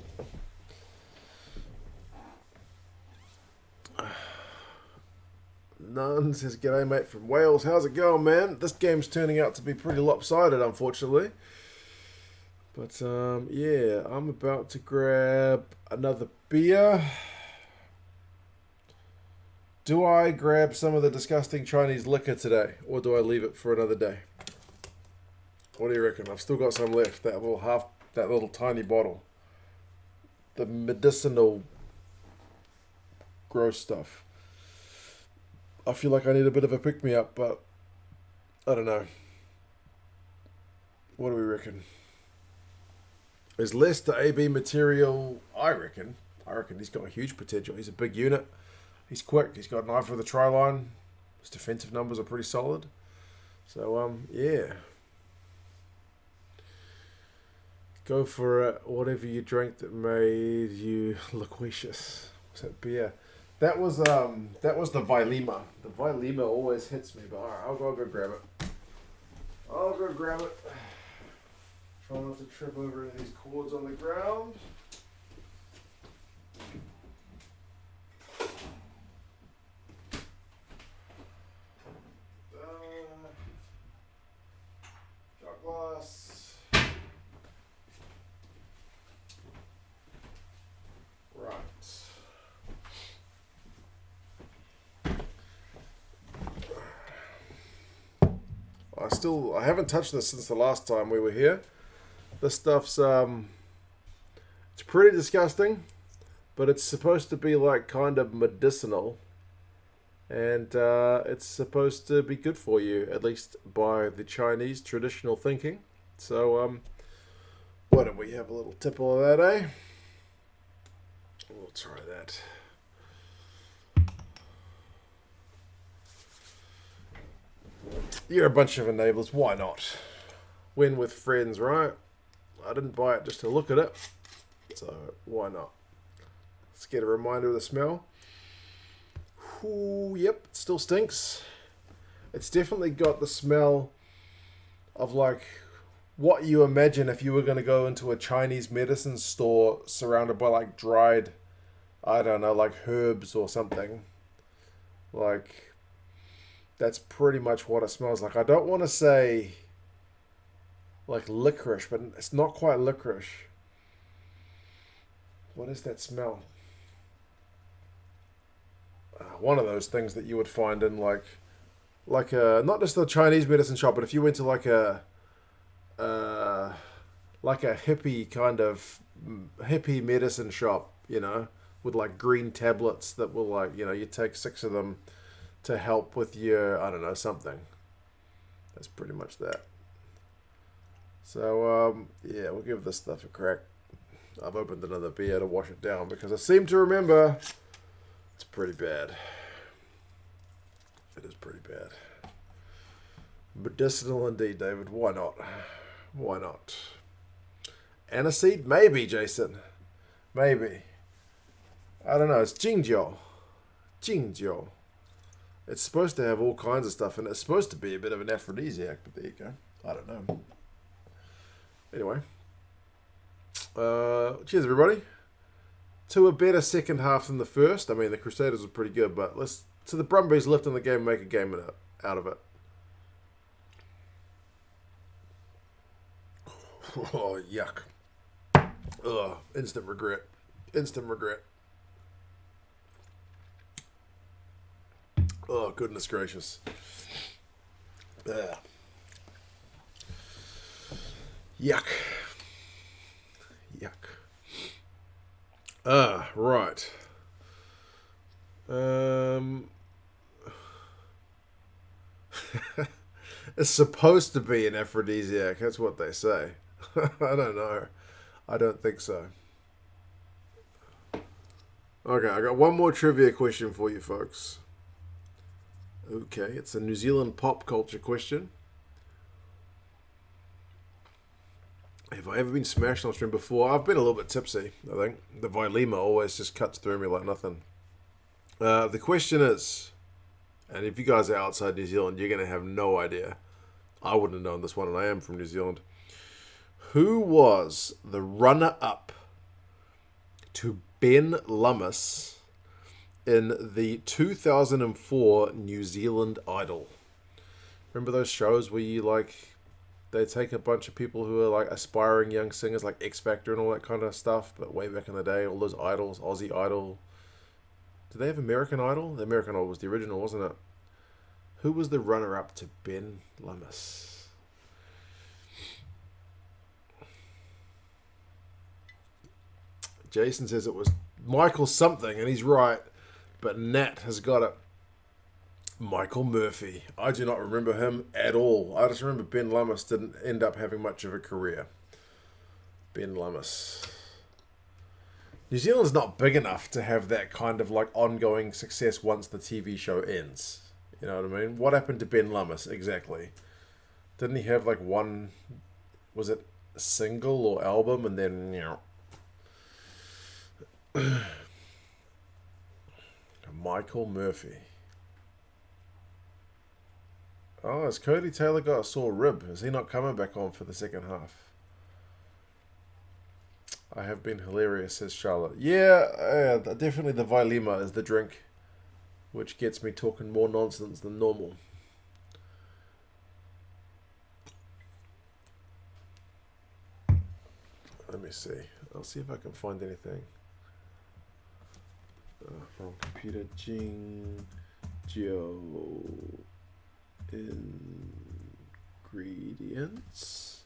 Nunn says, g'day mate from Wales. How's it going, man? This game's turning out to be pretty lopsided, unfortunately. But yeah, I'm about to grab another beer. Do I grab some of the disgusting Chinese liquor today, or do I leave it for another day? What do you reckon? I've still got some left. That little tiny bottle. The medicinal gross stuff. I feel like I need a bit of a pick-me-up, but I don't know. What do we reckon? Is Leicester AB material? I reckon he's got a huge potential. He's a big unit. He's quick. He's got an eye for the try line. His defensive numbers are pretty solid. So, yeah. Go for it. Whatever you drank that made you loquacious. Was that beer? That was the Vilema. The Vilema always hits me, but alright, I'll go grab it. I'll go grab it. Try not to trip over any of these cords on the ground. Shot glass. Right. I haven't touched this since the last time we were here. This stuff's it's pretty disgusting, but it's supposed to be like kind of medicinal, and it's supposed to be good for you, at least by the Chinese traditional thinking. So why don't we have a little tipple of that, eh? We'll try that. You're a bunch of enablers. Why not? Win with friends, right? I didn't buy it just to look at it, so why not? Let's get a reminder of the smell. Ooh, yep, it still stinks. It's definitely got the smell of like what you imagine if you were going to go into a Chinese medicine store surrounded by like dried, I don't know, like herbs or something. Like, that's pretty much what it smells like. I don't want to say like licorice, but it's not quite licorice. What is that smell? One of those things that you would find in like a, not just the Chinese medicine shop, but if you went to like a hippie kind of hippie medicine shop, you know, with like green tablets that will like, you know, you take 6 of them to help with your, I don't know, something. That's pretty much that. So, yeah, we'll give this stuff a crack. I've opened another beer to wash it down because I seem to remember it's pretty bad. It is pretty bad. Medicinal indeed, David. Why not? Why not? Aniseed? Maybe, Jason. Maybe. I don't know. It's Jingjiao. Jingjiao. It's supposed to have all kinds of stuff in it. It's supposed to be a bit of an aphrodisiac, but there you go. I don't know. Anyway. Cheers, everybody. To a better second half than the first. I mean, the Crusaders were pretty good, but let's... So the Brumbies lifting the game, make a game out of it. Oh, yuck. Ugh, instant regret. Instant regret. Oh, goodness gracious. Yuck. Yuck. Right. It's supposed to be an aphrodisiac. That's what they say. I don't know. I don't think so. Okay, I got one more trivia question for you folks. Okay, it's a New Zealand pop culture question. Have I ever been smashed on stream before? I've been a little bit tipsy, I think. The Vilema always just cuts through me like nothing. The question is, and if you guys are outside New Zealand, you're going to have no idea. I wouldn't have known this one, and I am from New Zealand. Who was the runner-up to Ben Lummis in the 2004 New Zealand Idol? Remember those shows where you like... They take a bunch of people who are like aspiring young singers, like X Factor and all that kind of stuff. But way back in the day, all those idols, Aussie Idol. Did they have American Idol? The American Idol was the original, wasn't it? Who was the runner-up to Ben Lummis? Jason says it was Michael something, and he's right. But Nat has got it. Michael Murphy. I do not remember him at all. I just remember Ben Lummis didn't end up having much of a career. Ben Lummis. New Zealand's not big enough to have that kind of like ongoing success once the TV show ends. You know what I mean? What happened to Ben Lummis exactly? Didn't he have like one, was it a single or album, and then, you know. Michael Murphy. Oh, has Cody Taylor got a sore rib? Is he not coming back on for the second half? I have been hilarious, says Charlotte. Yeah, definitely the Vailima is the drink, which gets me talking more nonsense than normal. Let me see. I'll see if I can find anything. Wrong computer. Jing Joe ingredients.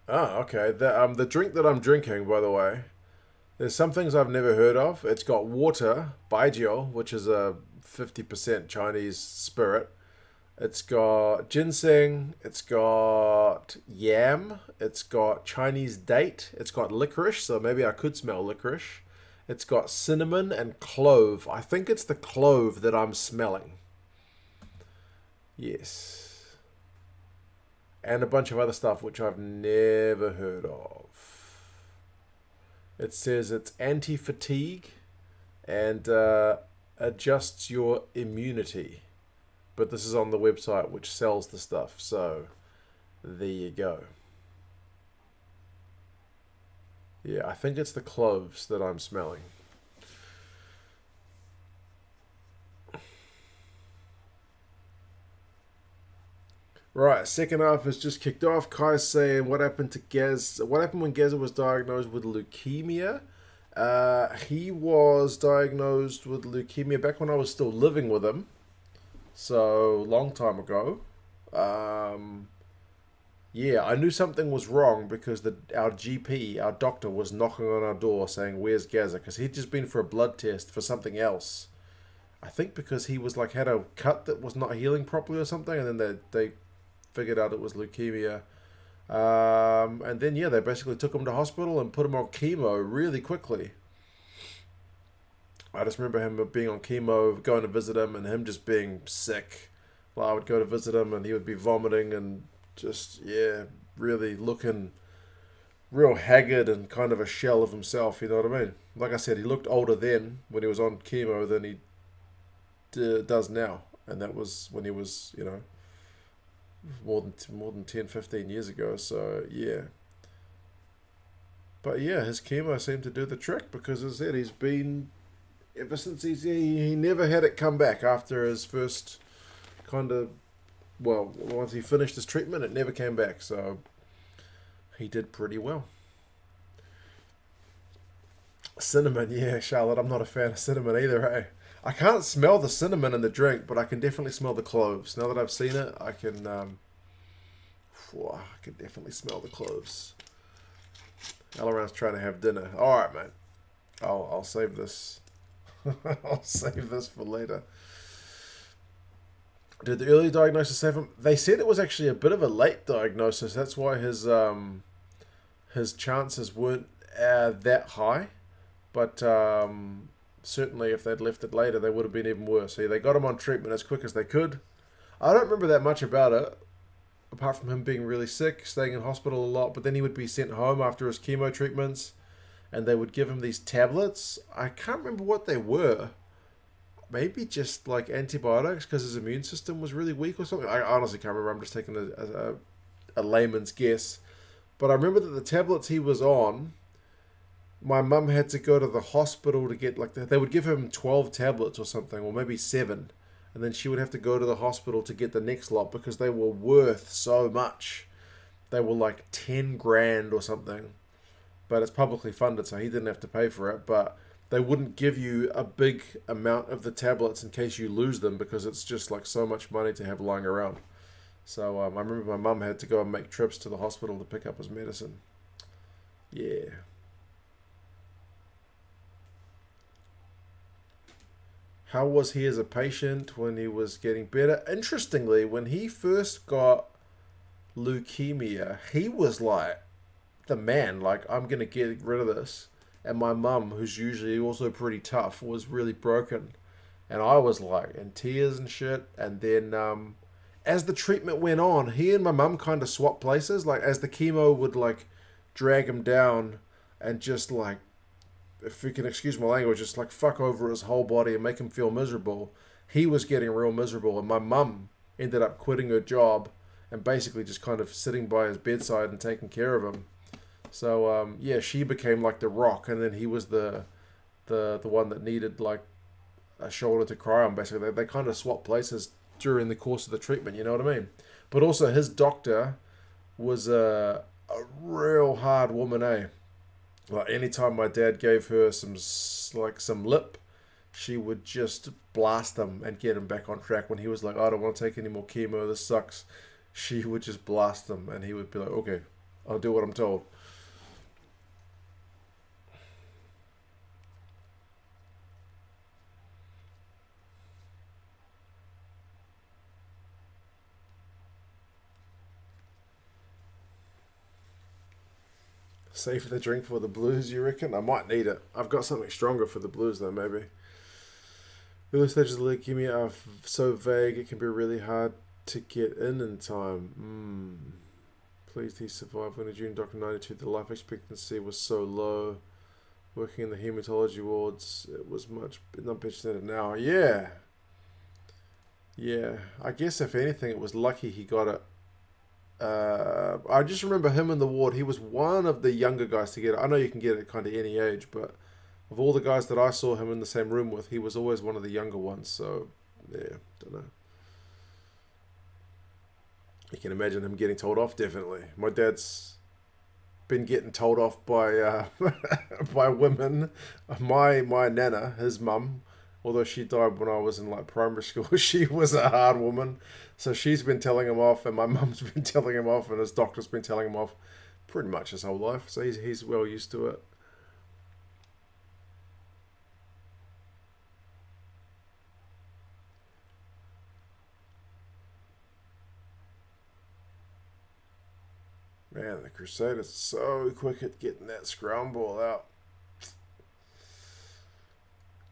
Okay. The drink that I'm drinking, by the way, there's some things I've never heard of. It's got water, baijiu, which is a 50% Chinese spirit. It's got ginseng. It's got yam. It's got Chinese date. It's got licorice, so maybe I could smell licorice. It's got cinnamon and clove. I think it's the clove that I'm smelling. Yes. And a bunch of other stuff which I've never heard of. It says it's anti-fatigue and adjusts your immunity. But this is on the website which sells the stuff, so there you go. Yeah, I think it's the cloves that I'm smelling. Right, second half has just kicked off. Kai's saying, what happened to Gaz? What happened when Gazza was diagnosed with leukemia? He was diagnosed with leukemia back when I was still living with him. So, long time ago. Yeah, I knew something was wrong because our GP, our doctor, was knocking on our door saying, where's Gazza? Because he'd just been for a blood test for something else. I think because he was had a cut that was not healing properly or something, and then they figured out it was leukemia. And then, yeah, they basically took him to hospital and put him on chemo really quickly. I just remember him being on chemo, going to visit him, and him just being sick. Well, I would go to visit him, and he would be vomiting and just, yeah, really looking real haggard and kind of a shell of himself, you know what I mean? Like I said, he looked older then when he was on chemo than he does now. And that was when he was, more than 10, 15 years ago. So, yeah. But, yeah, his chemo seemed to do the trick because, as I said, he's been... Ever since he never had it come back after his first once he finished his treatment, it never came back. So he did pretty well. Cinnamon, yeah, Charlotte, I'm not a fan of cinnamon either, hey. I can't smell the cinnamon in the drink, but I can definitely smell the cloves. Now that I've seen it, I can definitely smell the cloves. Alaran's trying to have dinner. All right, mate. I'll save this. I'll save this for later. Did the early diagnosis save him? They said it was actually a bit of a late diagnosis. That's why his chances weren't that high. But certainly if they'd left it later, they would have been even worse. See, they got him on treatment as quick as they could. I don't remember that much about it, apart from him being really sick, staying in hospital a lot. But then he would be sent home after his chemo treatments. And they would give him these tablets. I can't remember what they were. Maybe just like antibiotics because his immune system was really weak or something. I honestly can't remember. I'm just taking a layman's guess. But I remember that the tablets he was on, my mum had to go to the hospital to get they would give him 12 tablets or something, or maybe 7. And then she would have to go to the hospital to get the next lot because they were worth so much. They were like 10 grand or something. But it's publicly funded, so he didn't have to pay for it. But they wouldn't give you a big amount of the tablets in case you lose them because it's just like so much money to have lying around. So I remember my mum had to go and make trips to the hospital to pick up his medicine. Yeah. How was he as a patient when he was getting better? Interestingly, when he first got leukemia, he was like the man, like, I'm going to get rid of this. And my mum, who's usually also pretty tough, was really broken. And I was like in tears and shit. And then as the treatment went on, he and my mum kind of swapped places. Like as the chemo would like drag him down and just like, if you can excuse my language, just like fuck over his whole body and make him feel miserable. He was getting real miserable, and my mum ended up quitting her job and basically just kind of sitting by his bedside and taking care of him. So yeah, she became like the rock, and then he was the one that needed like a shoulder to cry on. Basically, they kind of swapped places during the course of the treatment. You know what I mean? But also, his doctor was a real hard woman, eh? Like anytime my dad gave her some lip, she would just blast him and get him back on track. When he was like, I don't want to take any more chemo, this sucks, she would just blast him, and he would be like, okay, I'll do what I'm told. Safe the drink for the Blues, you reckon? I might need it. I've got something stronger for the Blues, though, maybe. Early stages of leukemia are so vague, it can be really hard to get in time. Please, he survived. When a junior doctor 92, the life expectancy was so low. Working in the hematology wards, it was much not better than now. Yeah. Yeah. I guess if anything, it was lucky he got it. I just remember him in the ward. He was one of the younger guys to get it. I know you can get it kind of any age, but of all the guys that I saw him in the same room with, he was always one of the younger ones. So, yeah, don't know. You can imagine him getting told off, definitely. My dad's been getting told off by by women. My nana, his mum, although she died when I was in like primary school, she was a hard woman. So she's been telling him off, and my mum's been telling him off, and his doctor's been telling him off pretty much his whole life. So he's well used to it. Man, the Crusaders are so quick at getting that scrum ball out.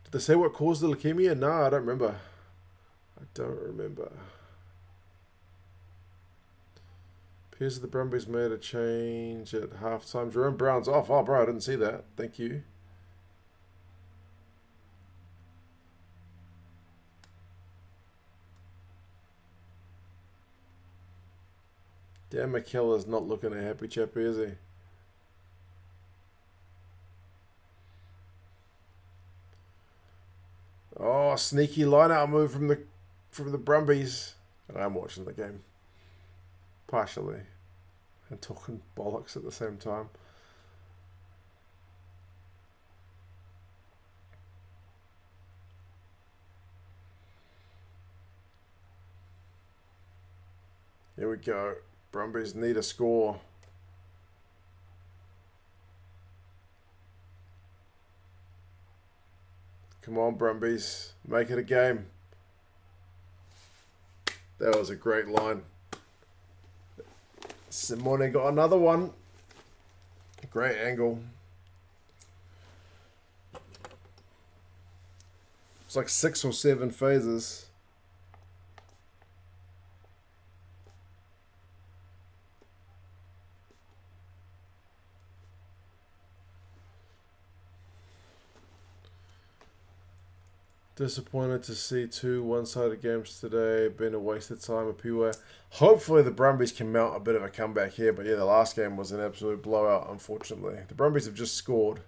Did they say what caused the leukemia? No, I don't remember. I don't remember. Appears the Brumbies made a change at halftime. Jerome Brown's off. Oh, bro, I didn't see that. Thank you. Dan McKellar's not looking a happy chappy, is he? Oh, sneaky line-out move from the Brumbies. I'm watching the game partially and talking bollocks at the same time. Here we go. Brumbies need a score. Come on, Brumbies. Make it a game. That was a great line. Simone got another one. Great angle. It's like 6 or 7 phases. Disappointed to see 2 one-sided games today. Been a waste of time of PUA. Hopefully the Brumbies can mount a bit of a comeback here. But yeah, the last game was an absolute blowout, unfortunately. The Brumbies have just scored.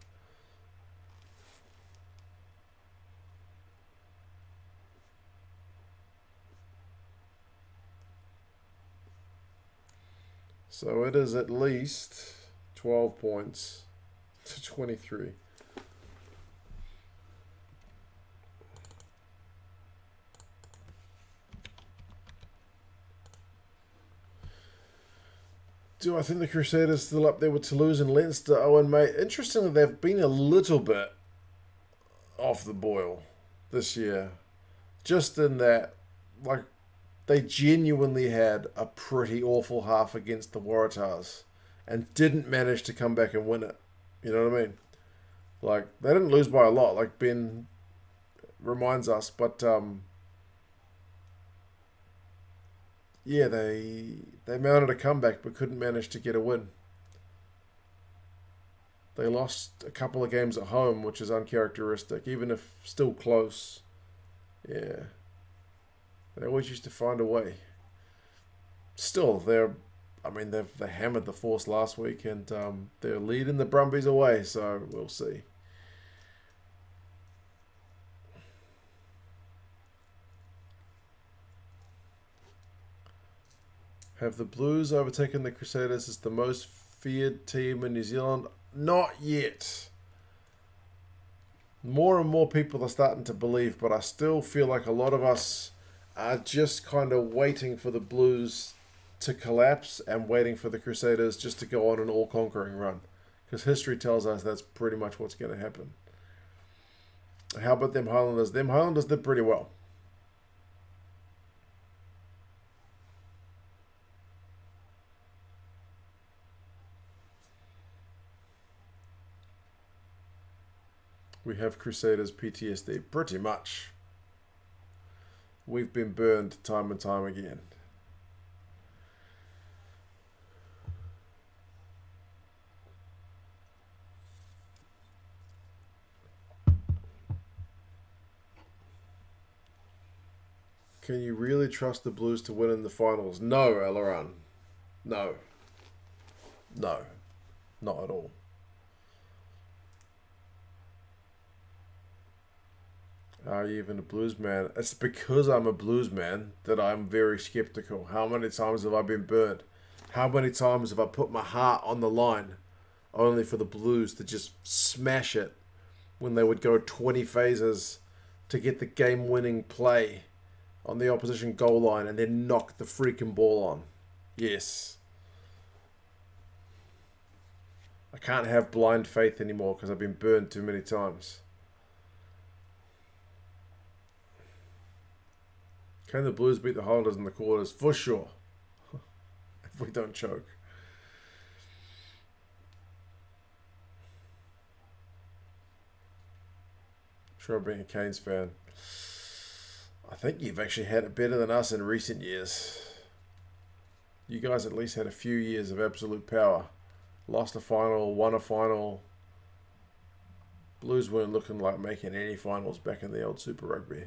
So it is at least 12 points to 23. Do I think the Crusaders still up there with Toulouse and Leinster? Owen, mate, interestingly, they've been a little bit off the boil this year. Just in that, like, they genuinely had a pretty awful half against the Waratahs and didn't manage to come back and win it. You know what I mean? Like, they didn't lose by a lot, like Ben reminds us, but yeah, they mounted a comeback but couldn't manage to get a win. They lost a couple of games at home, which is uncharacteristic, even if still close. Yeah, they always used to find a way. Still, they hammered the Force last week, and they're leading the Brumbies away. So we'll see. Have the Blues overtaken the Crusaders as the most feared team in New Zealand? Not yet. More and more people are starting to believe, but I still feel like a lot of us are just kind of waiting for the Blues to collapse and waiting for the Crusaders just to go on an all-conquering run. Because history tells us that's pretty much what's going to happen. How about them Highlanders? Them Highlanders did pretty well. We have Crusaders PTSD. Pretty much. We've been burned time and time again. Can you really trust the Blues to win in the finals? No, Alaran. No. No. Not at all. Are you even a Blues man? It's because I'm a Blues man that I'm very skeptical. How many times have I been burned? How many times have I put my heart on the line only for the Blues to just smash it when they would go 20 phases to get the game-winning play on the opposition goal line and then knock the freaking ball on? Yes. I can't have blind faith anymore because I've been burned too many times. Can the Blues beat the Highlanders in the quarters? For sure. If we don't choke. I'm sure, being a Canes fan, I think you've actually had it better than us in recent years. You guys at least had a few years of absolute power. Lost a final, won a final. Blues weren't looking like making any finals back in the old Super Rugby.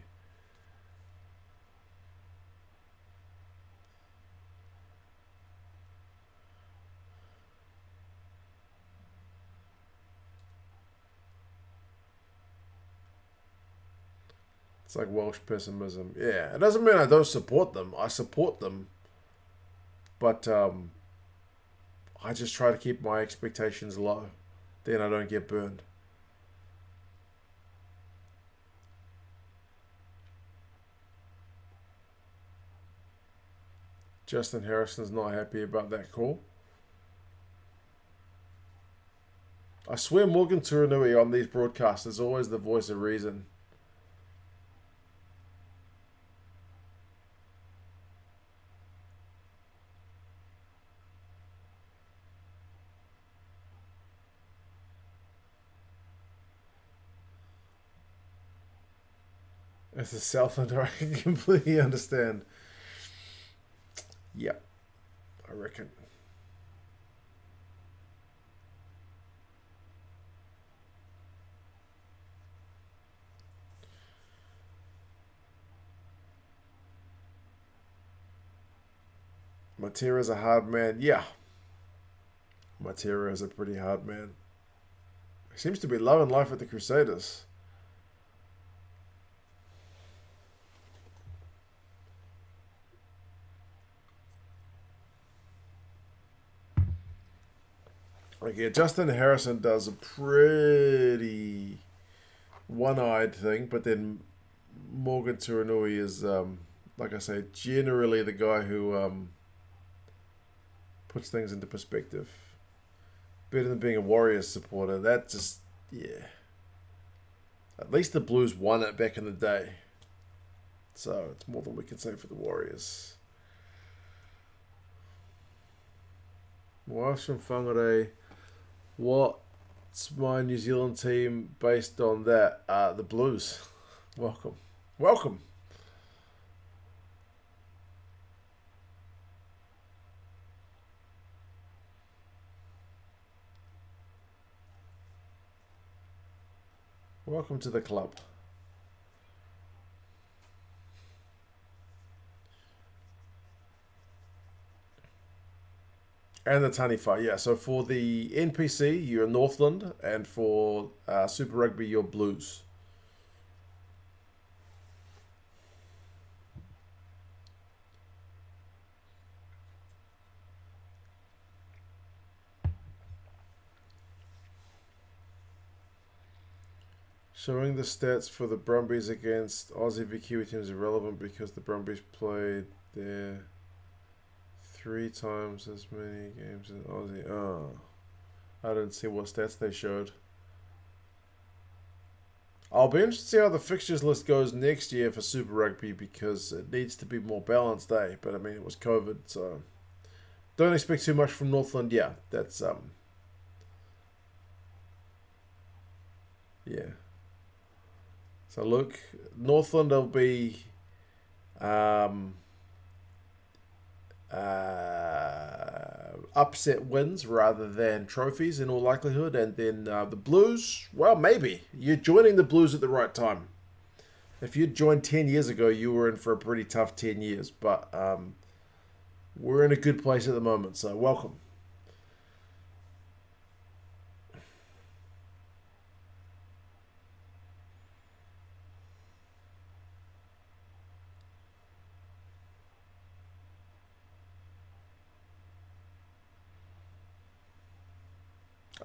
It's like Welsh pessimism. Yeah, it doesn't mean I don't support them. I support them. But I just try to keep my expectations low. Then I don't get burned. Justin Harrison's not happy about that call. I swear Morgan Turanui on these broadcasts is always the voice of reason. As a Southlander, I can completely understand. Yeah, I reckon. Matera's a hard man. Yeah, Matera is a pretty hard man. He seems to be loving life at the Crusaders. Like, yeah, Justin Harrison does a pretty one-eyed thing, but then Morgan Turanui is, like I say, generally the guy who puts things into perspective. Better than being a Warriors supporter. That just, yeah. At least the Blues won it back in the day. So it's more than we can say for the Warriors. Wife's from Whangarei. What's my New Zealand team based on that? The Blues. Welcome. Welcome. Welcome to the club. And the Taniwha, yeah. So for the NPC, you're Northland, and for Super Rugby, you're Blues. Showing the stats for the Brumbies against Aussie v Kiwi teams is irrelevant because the Brumbies played there 3 times as many games as Aussie. Oh, I didn't see what stats they showed. I'll be interested to see how the fixtures list goes next year for Super Rugby because it needs to be more balanced, eh? But I mean, it was COVID, so don't expect too much from Northland. Yeah, that's yeah. So look, Northland will be upset wins rather than trophies in all likelihood, and then the Blues. Well, maybe you're joining the Blues at the right time. If you'd joined 10 years ago, you were in for a pretty tough 10 years, but we're in a good place at the moment, so welcome.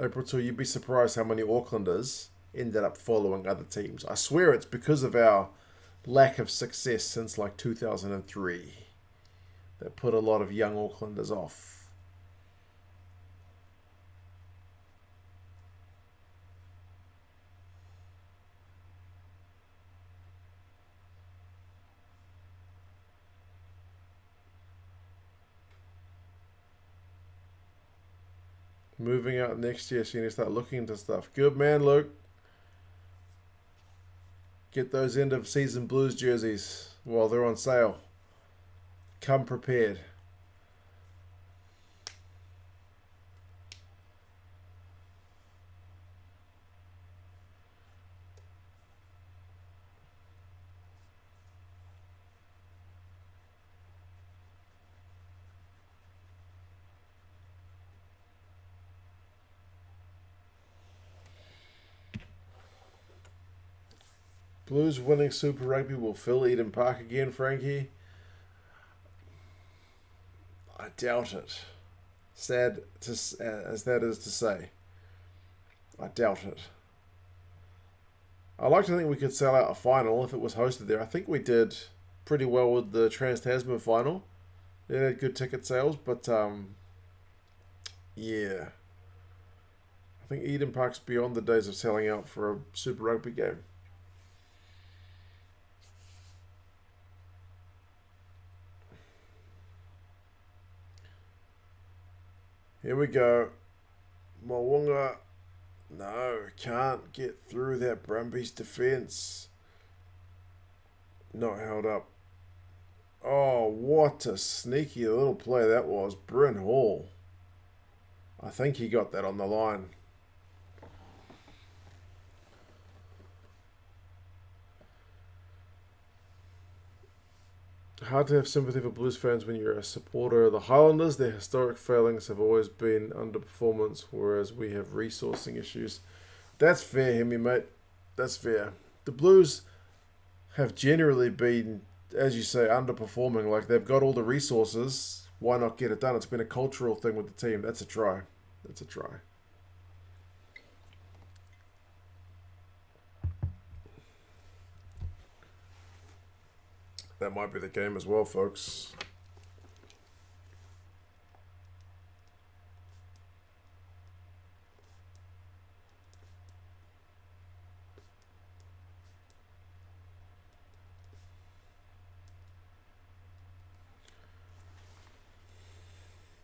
April 2, you'd be surprised how many Aucklanders ended up following other teams. I swear it's because of our lack of success since like 2003 that put a lot of young Aucklanders off. Moving out next year, so you need to start looking into stuff. Good man, Luke. Get those end of season Blues jerseys while they're on sale. Come prepared. Blues winning Super Rugby will fill Eden Park again, Frankie? I doubt it. Sad as that is to say. I doubt it. I like to think we could sell out a final if it was hosted there. I think we did pretty well with the Trans-Tasman final. It had good ticket sales, but yeah. I think Eden Park's beyond the days of selling out for a Super Rugby game. Here we go. Mo'unga. No, can't get through that Brumbies defence. Not held up. Oh, what a sneaky little play that was. Bryn Hall. I think he got that on the line. Hard to have sympathy for Blues fans when you're a supporter of the Highlanders. Their historic failings have always been underperformance, whereas we have resourcing issues. That's fair, Hemi, mate. That's fair. The Blues have generally been, as you say, underperforming. Like, they've got all the resources. Why not get it done? It's been a cultural thing with the team. That's a try. That's a try. That might be the game as well, folks.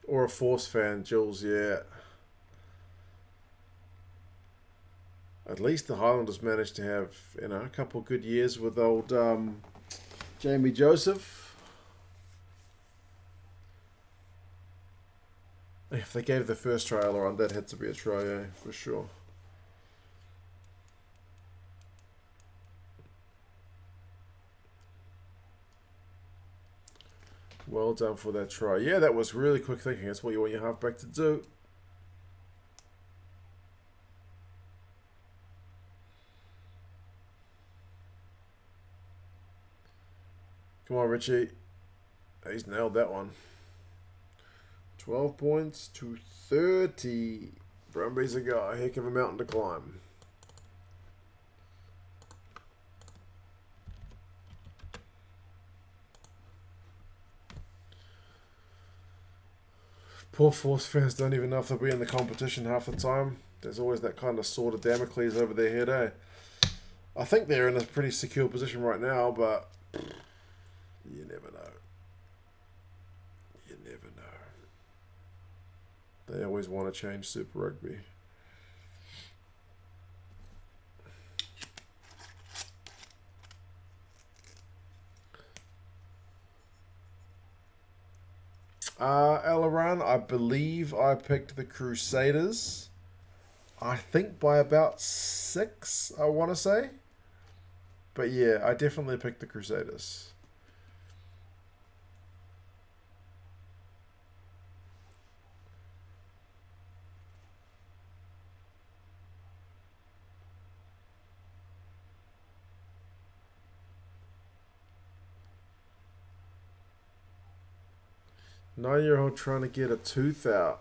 Or a Force fan, Jules, yeah. At least the Highlanders managed to have, a couple of good years with old Jamie Joseph. If they gave the first trailer on, that had to be a try, for sure. Well done for that try. Yeah, that was really quick thinking. That's what you want your halfback to do. Come on, Richie. He's nailed that one. 12 points to 30. Brumbies have got a heck of a mountain to climb. Poor Force fans don't even know if they'll be in the competition half the time. There's always that kind of sword of Damocles over their head, eh? I think they're in a pretty secure position right now, but you never know. You never know. They always want to change Super Rugby. Aileron, I believe I picked the Crusaders. I think by about 6, I want to say. But yeah, I definitely picked the Crusaders. Nine-year-old trying to get a tooth out.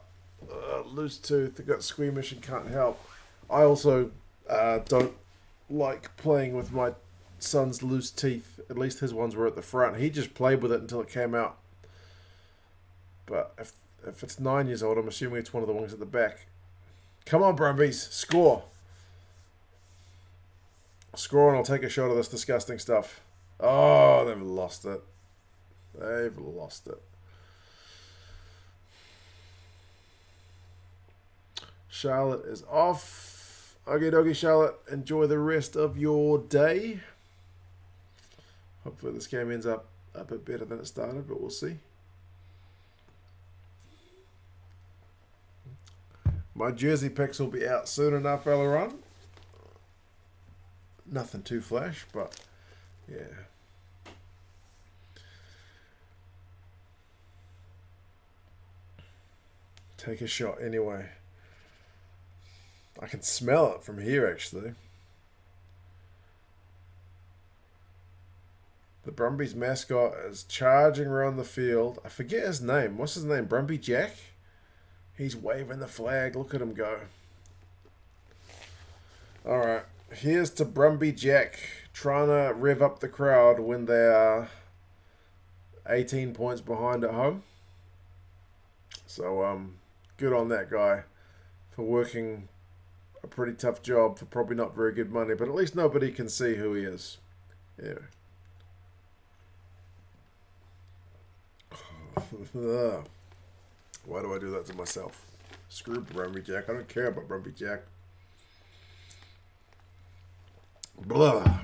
Loose tooth. They got squeamish and can't help. I also don't like playing with my son's loose teeth. At least his ones were at the front. He just played with it until it came out. But if it's 9 years old, I'm assuming it's one of the ones at the back. Come on, Brumbies. Score. Score and I'll take a shot of this disgusting stuff. Oh, they've lost it. They've lost it. Charlotte is off. Okie dokie, Charlotte. Enjoy the rest of your day. Hopefully this game ends up a bit better than it started, but we'll see. My jersey picks will be out soon enough, Aileron. Nothing too flash, but yeah. Take a shot anyway. I can smell it from here, actually. The Brumbies mascot is charging around the field. I forget his name. What's his name? Brumby Jack? He's waving the flag. Look at him go. Alright. Here's to Brumby Jack trying to rev up the crowd when they are 18 points behind at home. So, good on that guy for working a pretty tough job for probably not very good money, but at least nobody can see who he is. Yeah. Why do I do that to myself? Screw Brumby Jack. I don't care about Brumby Jack. Blah.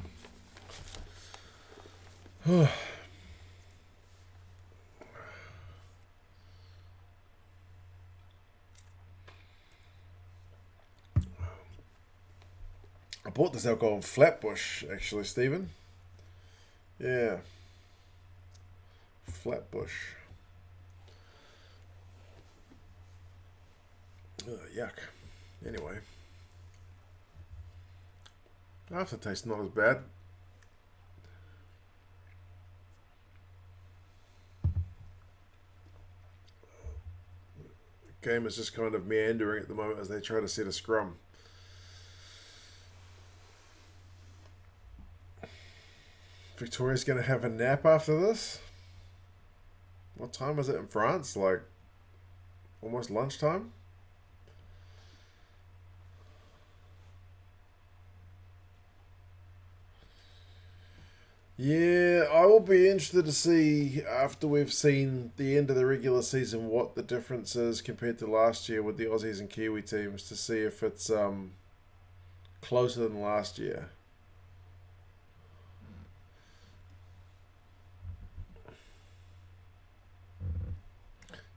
I bought this alcohol in Flatbush, actually, Stephen. Yeah. Flatbush. Yuck. Anyway. Aftertaste not as bad. The game is just kind of meandering at the moment as they try to set a scrum. Victoria's going to have a nap after this? What time is it in France? Like, almost lunchtime? Yeah, I will be interested to see after we've seen the end of the regular season what the difference is compared to last year with the Aussies and Kiwi teams to see if it's closer than last year.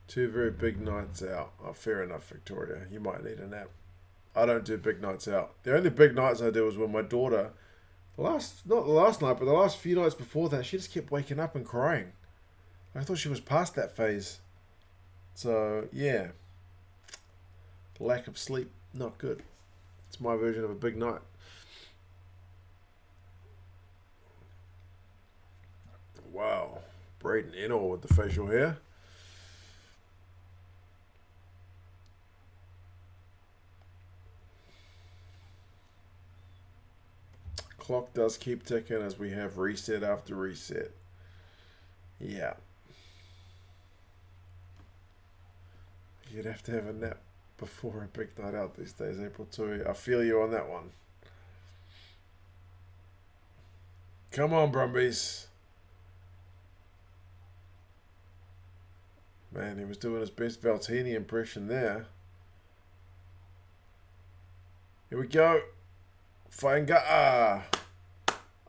Two very big nights out. Oh, fair enough, Victoria. You might need a nap. I don't do big nights out. The only big nights I do is when my daughter, not the last night, but the last few nights before that, she just kept waking up and crying. I thought she was past that phase. So, yeah. Lack of sleep, not good. It's my version of a big night. Wow. Braden Ennor with the facial hair. Clock does keep ticking as we have reset after reset. Yeah. You'd have to have a nap before a big night out these days, April 2. I feel you on that one. Come on, Brumbies. Man, he was doing his best Valtini impression there. Here we go. Fainga'a.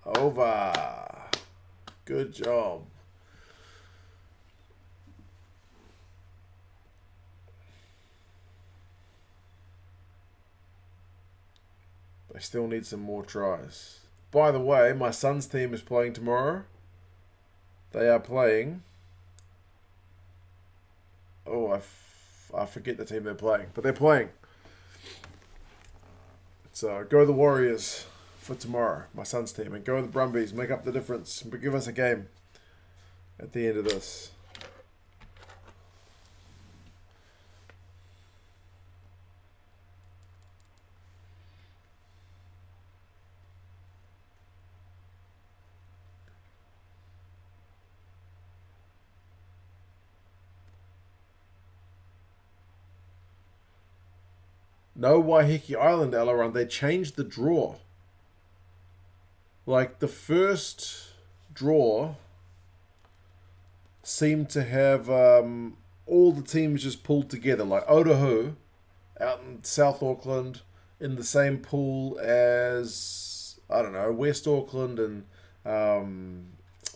Over. Good job. They still need some more tries. By the way, my son's team is playing tomorrow. They are playing... Oh, I forget the team they're playing. But they're playing. So, go the Warriors for tomorrow. My son's team. And go the Brumbies. Make up the difference. But give us a game at the end of this. No Waiheke Island, Aileron. They changed the draw. Like, the first draw seemed to have all the teams just pulled together. Like, Otahu, out in South Auckland, in the same pool as, I don't know, West Auckland and,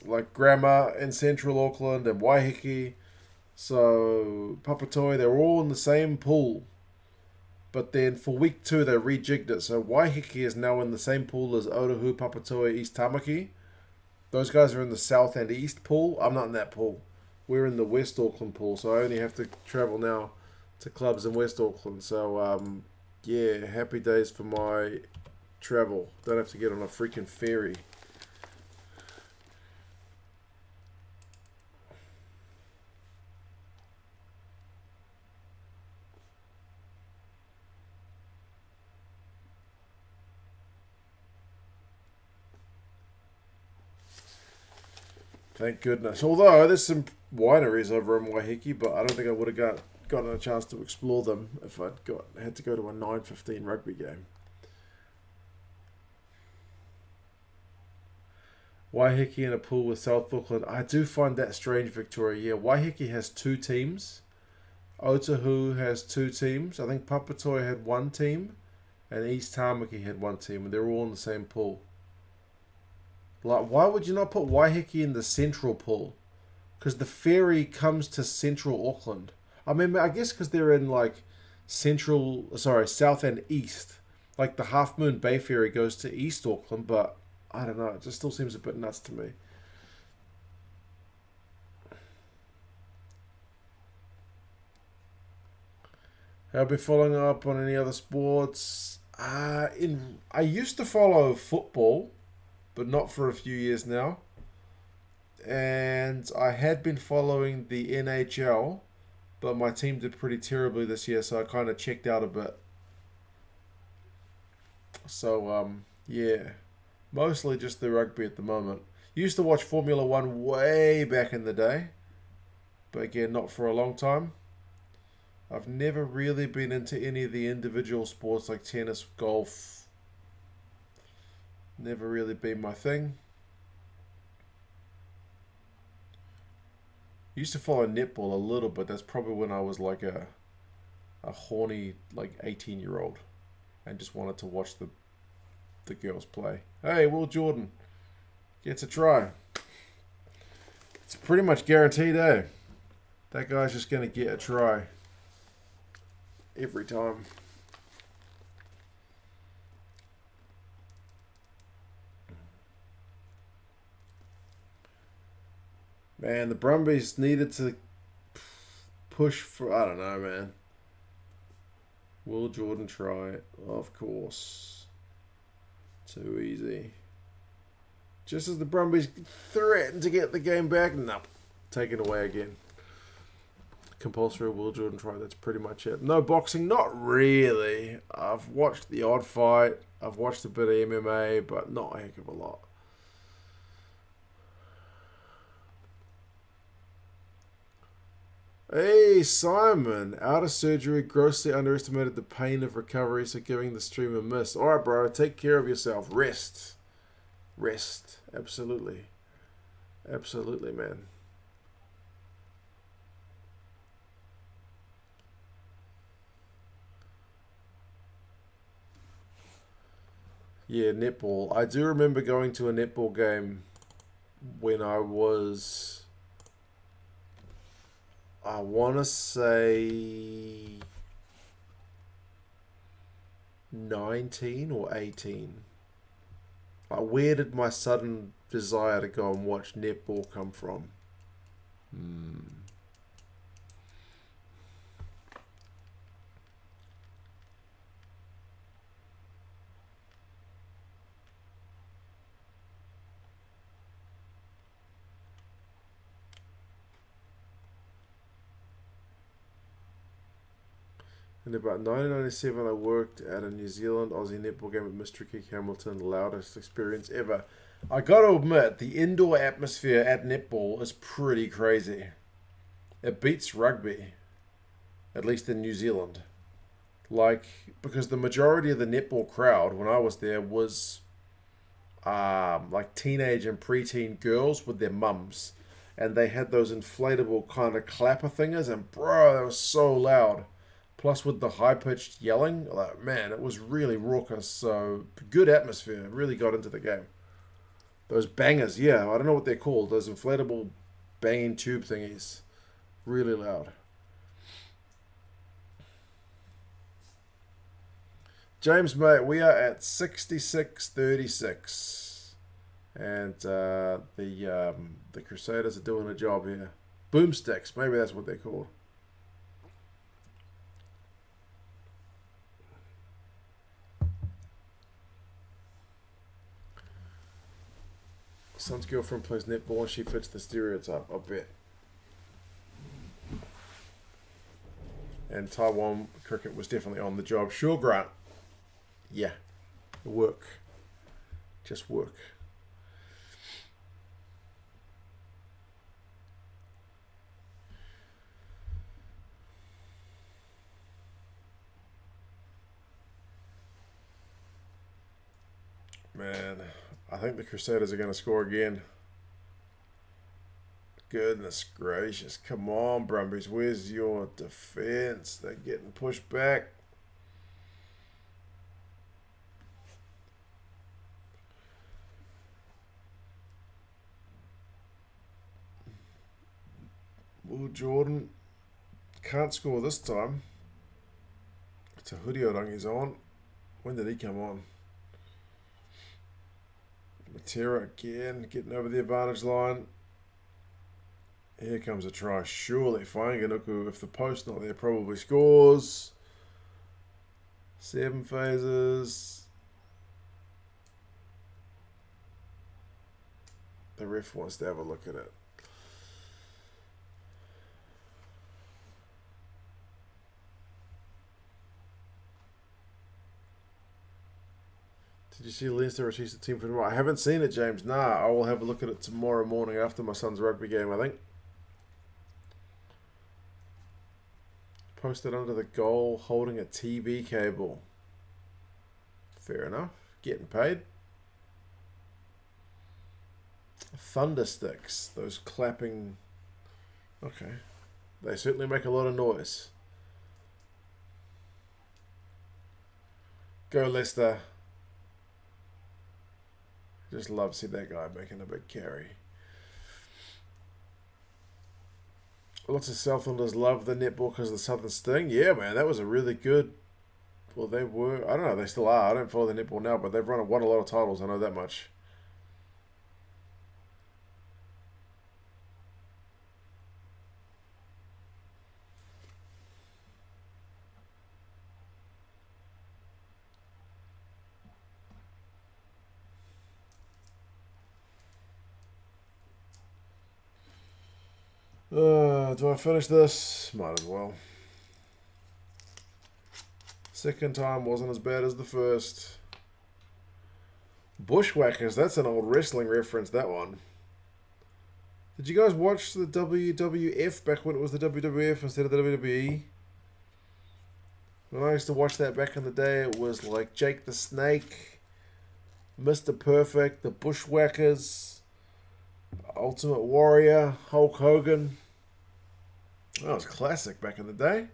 like, Grammar in Central Auckland and Waiheke. So, Papatoi, they were all in the same pool. But then for week 2, they rejigged it. So Waiheke is now in the same pool as Otahu, Papatoa, East Tamaki. Those guys are in the South and East pool. I'm not in that pool. We're in the West Auckland pool. So I only have to travel now to clubs in West Auckland. So, yeah, happy days for my travel. Don't have to get on a freaking ferry. Thank goodness. Although there's some wineries over in Waiheke, but I don't think I would have gotten a chance to explore them if had to go to a 9:15 rugby game. Waiheke in a pool with South Auckland. I do find that strange, Victoria. Yeah, Waiheke has 2 teams. Otahu has 2 teams. I think Papatoa had 1 team, and East Tamaki had 1 team, and they're all in the same pool. Like, why would you not put Waiheke in the central pool? Because the ferry comes to Central Auckland. I mean, I guess because they're in, like, South and East. Like, the Half Moon Bay ferry goes to East Auckland, but I don't know. It just still seems a bit nuts to me. Have I been following up on any other sports? I used to follow football, but not for a few years now. And I had been following the NHL, but my team did pretty terribly this year, so I kind of checked out a bit. So, yeah, mostly just the rugby at the moment. Used to watch Formula One way back in the day, but again, not for a long time. I've never really been into any of the individual sports like tennis, golf. Never really been my thing. Used to follow netball a little bit. That's probably when I was like a horny, like, 18-year-old and just wanted to watch the girls play. Hey, Will Jordan gets a try. It's pretty much guaranteed, eh? That guy's just going to get a try every time. Man, the Brumbies needed to push for, I don't know, man. Will Jordan try it? Of course. Too easy. Just as the Brumbies threaten to get the game back, no. Taken away again. Compulsory Will Jordan try, that's pretty much it. No boxing, not really. I've watched the odd fight. I've watched a bit of MMA, but not a heck of a lot. Hey, Simon. Out of surgery, grossly underestimated the pain of recovery, so giving the stream a miss. Alright, bro. Take care of yourself. Rest. Rest. Absolutely. Absolutely, man. Yeah, netball. I do remember going to a netball game when I was... I want to say 19 or 18. Like, where did my sudden desire to go and watch netball come from? In about 1997, I worked at a New Zealand Aussie netball game at Mr. Kick Hamilton, loudest experience ever. I got to admit, the indoor atmosphere at netball is pretty crazy. It beats rugby, at least in New Zealand. Like, because the majority of the netball crowd, when I was there, was like teenage and preteen girls with their mums. And they had those inflatable kind of clapper thingers, and bro, they were so loud. Plus with the high-pitched yelling, like, man, it was really raucous. So good atmosphere. Really got into the game. Those bangers, yeah, I don't know what they're called. Those inflatable banging tube thingies. Really loud. James, mate, we are at 66-36. And the Crusaders are doing a job here. Boomsticks, maybe that's what they're called. Son's girlfriend plays netball and she fits the stereotype, I bet. And Taiwan cricket was definitely on the job. Sure, Grant. Yeah. Work. Just work. Man, I think the Crusaders are going to score again. Goodness gracious. Come on, Brumbies. Where's your defense? They're getting pushed back. Will Jordan can't score this time. Tahurio is on. When did he come on? Matera again, getting over the advantage line. Here comes a try. Surely, Whainganuku, if the post not there, probably scores. 7 phases. The ref wants to have a look at it. Did you see Leinster release the team for tomorrow? I haven't seen it, James. Nah, I will have a look at it tomorrow morning after my son's rugby game, I think. Posted under the goal, holding a TV cable. Fair enough. Getting paid. Thunder sticks. Those clapping... Okay. They certainly make a lot of noise. Go, Leicester. Just love to see that guy making a big carry. Lots of Southlanders love the netball because of the Southern Sting. Yeah, man, that was a really good... Well, they were... I don't know, they still are. I don't follow the netball now, but they've won a lot of titles. I know that much. Do I finish this? Might as well. Second time wasn't as bad as the first. Bushwhackers, that's an old wrestling reference, that one. Did you guys watch the WWF back when it was the WWF instead of the WWE? When I used to watch that back in the day, it was like Jake the Snake, Mr. Perfect, the Bushwhackers, Ultimate Warrior, Hulk Hogan. That was classic back in the day.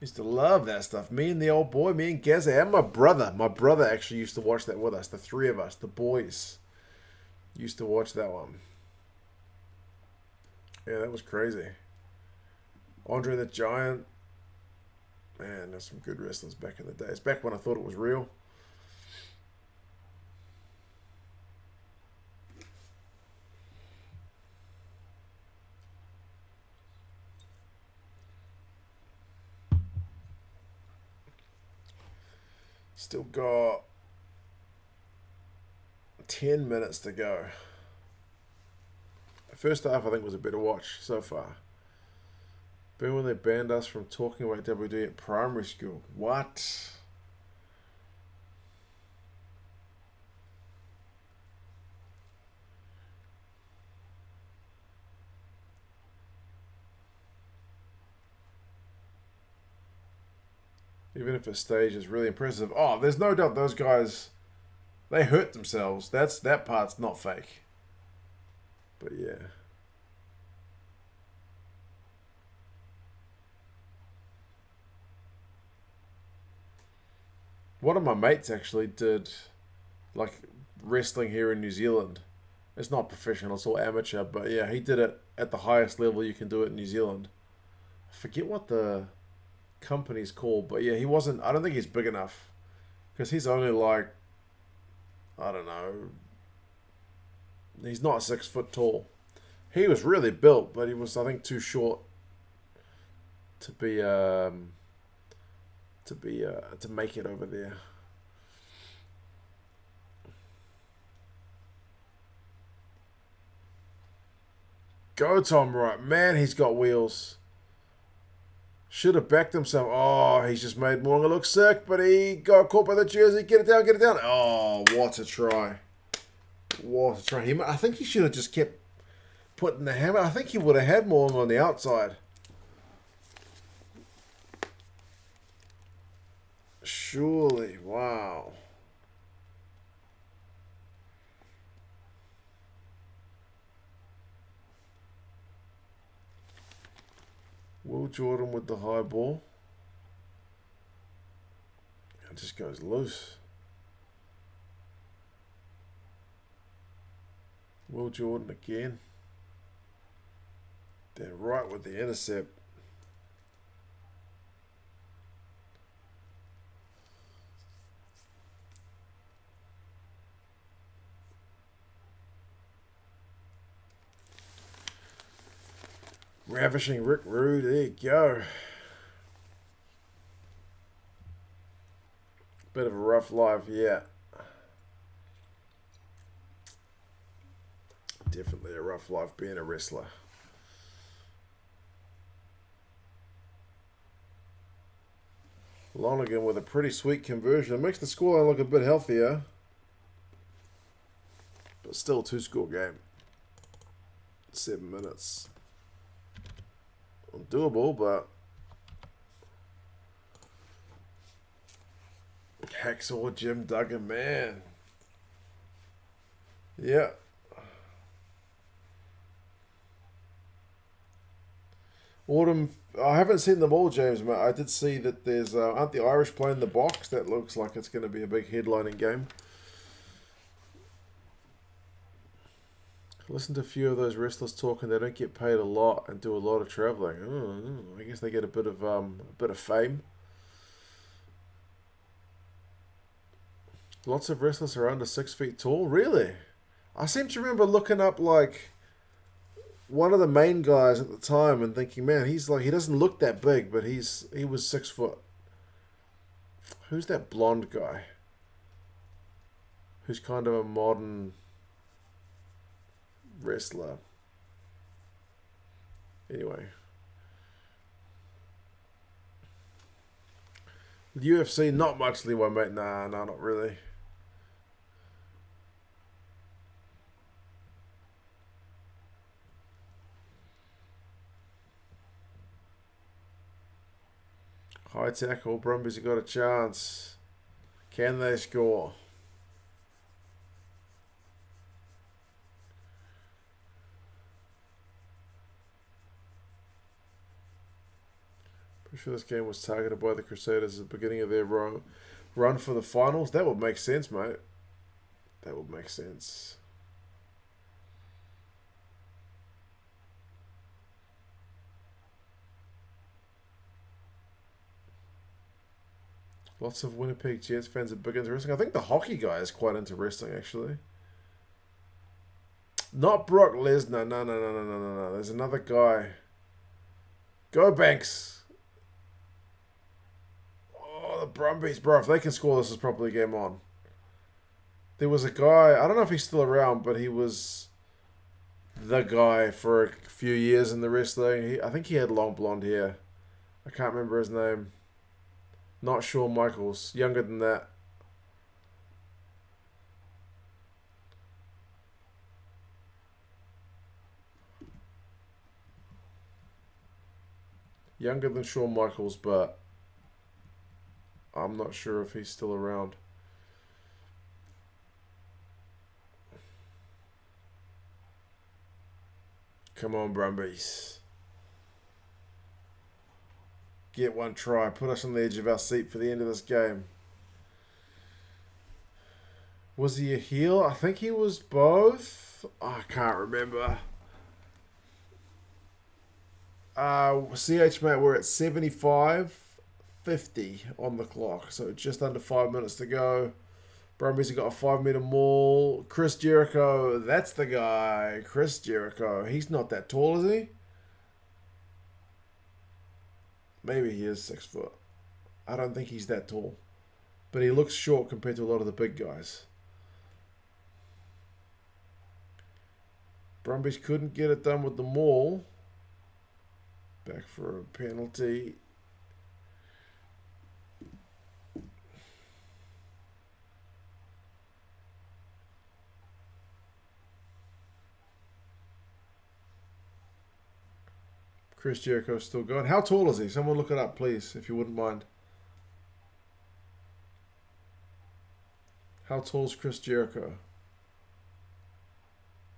Used to love that stuff. Me and the old boy, me and Gazza, and my brother. My brother actually used to watch that with us. The three of us, the boys, used to watch that one. Yeah, that was crazy. Andre the Giant. Man, there's some good wrestlers back in the day. It's back when I thought it was real. Still got 10 minutes to go. The first half I think was a better watch so far. But when they banned us from talking about WD at primary school. What? Even if a stage is really impressive. Oh, there's no doubt those guys, they hurt themselves. That part's not fake. But yeah. One of my mates actually did like wrestling here in New Zealand. It's not professional, it's all amateur, but yeah, he did it at the highest level you can do it in New Zealand. I forget what the company's called, but yeah, he wasn't, I don't think he's big enough. Because he's only like, I don't know, he's not 6 foot tall. He was really built, but he was, I think, too short to be to make it over there. Go Tom Wright, man, he's got wheels. Should have backed himself. Oh, he's just made Moonga look sick, but he got caught by the jersey. Get it down, get it down. Oh, what a try. What a try. I think he should have just kept putting the hammer. I think he would have had Moonga on the outside. Surely. Wow. Will Jordan with the high ball. It just goes loose. Will Jordan again. Then right with the intercept. Ravishing Rick Rude, there you go. Bit of a rough life, yeah. Definitely a rough life being a wrestler. Lonergan with a pretty sweet conversion. It makes the scoreline look a bit healthier. But still a 2-score game. 7 minutes. Doable, but Hacksaw Jim Duggan, man. Yeah. Autumn, I haven't seen them all, James, mate. I did see that there's, aren't the Irish playing the Box? That looks like it's going to be a big headlining game. Listen to a few of those wrestlers talking. They don't get paid a lot and do a lot of traveling. I guess they get a bit of fame. Lots of wrestlers are under 6 feet tall. Really? I seem to remember looking up like one of the main guys at the time and thinking, man, he's like, he doesn't look that big, but he was 6 foot. Who's that blonde guy? Who's kind of a modern wrestler. Anyway. The UFC, not much leeway, mate. Nah, not really. High tackle. Brumbies have got a chance. Can they score? Pretty sure this game was targeted by the Crusaders at the beginning of their run for the finals. That would make sense, mate. That would make sense. Lots of Winnipeg Jets fans are big interesting. I think the hockey guy is quite interesting, actually. Not Brock Lesnar. No. There's another guy. Go Banks. Oh, the Brumbies, bro. If they can score, this is probably game on. There was a guy, I don't know if he's still around, but he was the guy for a few years in the wrestling. I think he had long blonde hair. I can't remember his name. Not Shawn Michaels. Younger than that. Younger than Shawn Michaels, but I'm not sure if he's still around. Come on, Brumbies. Get one try. Put us on the edge of our seat for the end of this game. Was he a heel? I think he was both. Oh, I can't remember. CH, mate, we're at 75:50 on the clock. So just under 5 minutes to go. Brumbies have got a 5-meter maul. Chris Jericho, that's the guy. Chris Jericho. He's not that tall, is he? Maybe he is 6 foot. I don't think he's that tall. But he looks short compared to a lot of the big guys. Brumbies couldn't get it done with the maul. Back for a penalty. Chris Jericho's still going. How tall is he? Someone look it up, please, if you wouldn't mind. How tall is Chris Jericho?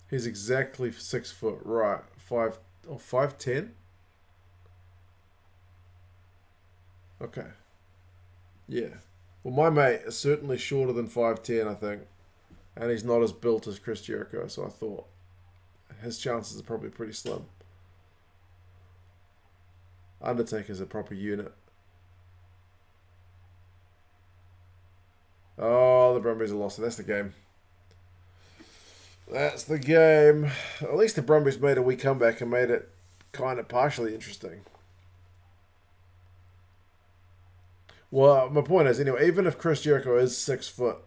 He's exactly 6 foot. Right. 5'10"? Okay. Yeah. Well, my mate is certainly shorter than 5'10", I think. And he's not as built as Chris Jericho, so I thought his chances are probably pretty slim. Undertaker's a proper unit. Oh, the Brumbies are lost. That's the game. That's the game. At least the Brumbies made a wee comeback and made it kind of partially interesting. Well, my point is, anyway, even if Chris Jericho is 6 foot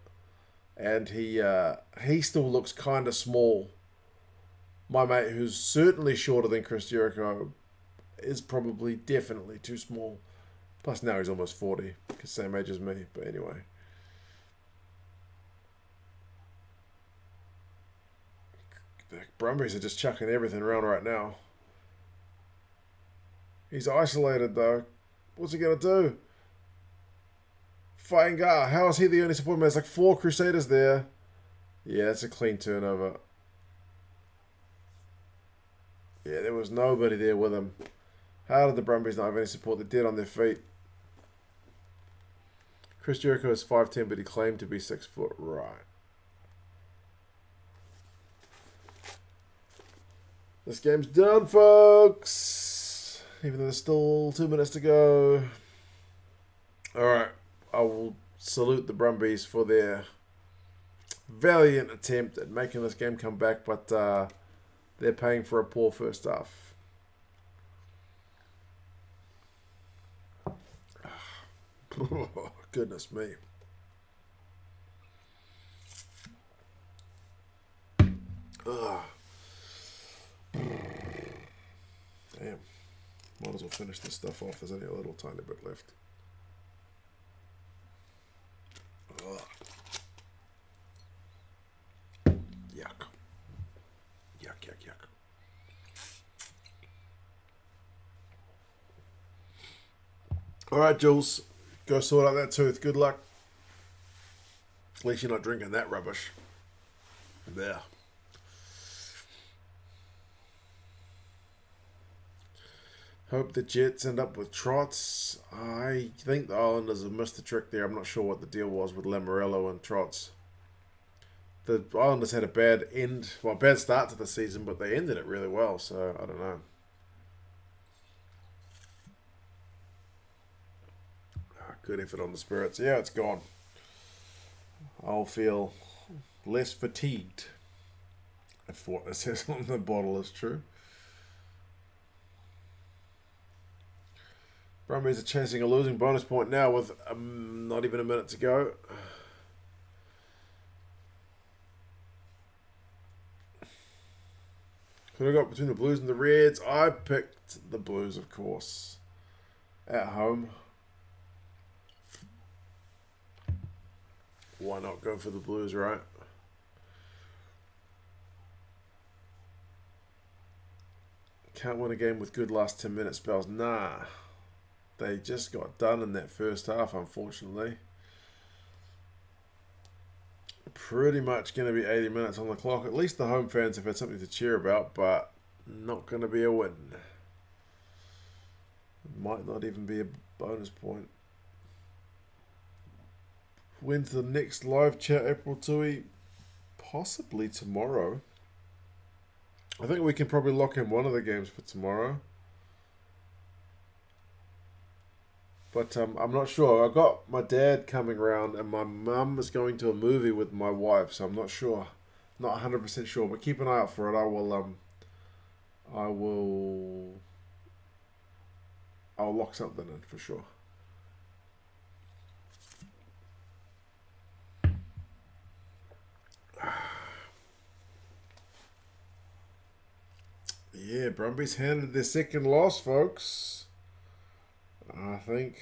and he still looks kind of small, my mate, who's certainly shorter than Chris Jericho, is probably definitely too small. Plus now he's almost 40, because same age as me. But anyway. The Brumbies are just chucking everything around right now. He's isolated though. What's he going to do? Fainga, how is he the only support man? There's like 4 Crusaders there. Yeah, it's a clean turnover. Yeah, there was nobody there with him. How did the Brumbies not have any support? They're dead on their feet. Chris Jericho is 5'10", but he claimed to be 6 foot. Right. This game's done, folks. Even though there's still 2 minutes to go. Alright. I will salute the Brumbies for their valiant attempt at making this game come back, but they're paying for a poor first half. Oh, goodness me. Ugh. Damn. Might as well finish this stuff off. There's only a little tiny bit left. Ugh. Yuck. Yuck, yuck, yuck. All right, Jules. Go sort out that tooth. Good luck. At least you're not drinking that rubbish. There. Hope the Jets end up with Trots. I think the Islanders have missed the trick there. I'm not sure what the deal was with Lamoriello and Trots. The Islanders had a bad start to the season, but they ended it really well, so I don't know. Good effort on the Spirits. Yeah, it's gone. I'll feel less fatigued if what it says on the bottle is true. Brumbies are chasing a losing bonus point now with not even a minute to go. Who I got between the Blues and the Reds? I picked the Blues, of course, at home. Why not go for the Blues, right? Can't win a game with good last 10-minute spells. Nah. They just got done in that first half, unfortunately. Pretty much going to be 80 minutes on the clock. At least the home fans have had something to cheer about, but not going to be a win. Might not even be a bonus point. When's the next live chat, April Tui? Possibly tomorrow. I think we can probably lock in one of the games for tomorrow. But I'm not sure. I've got my dad coming around and my mum is going to a movie with my wife, so I'm not sure. Not 100% sure, but keep an eye out for it. I'll lock something in for sure. Yeah, Brumbies handed their second loss, folks. I think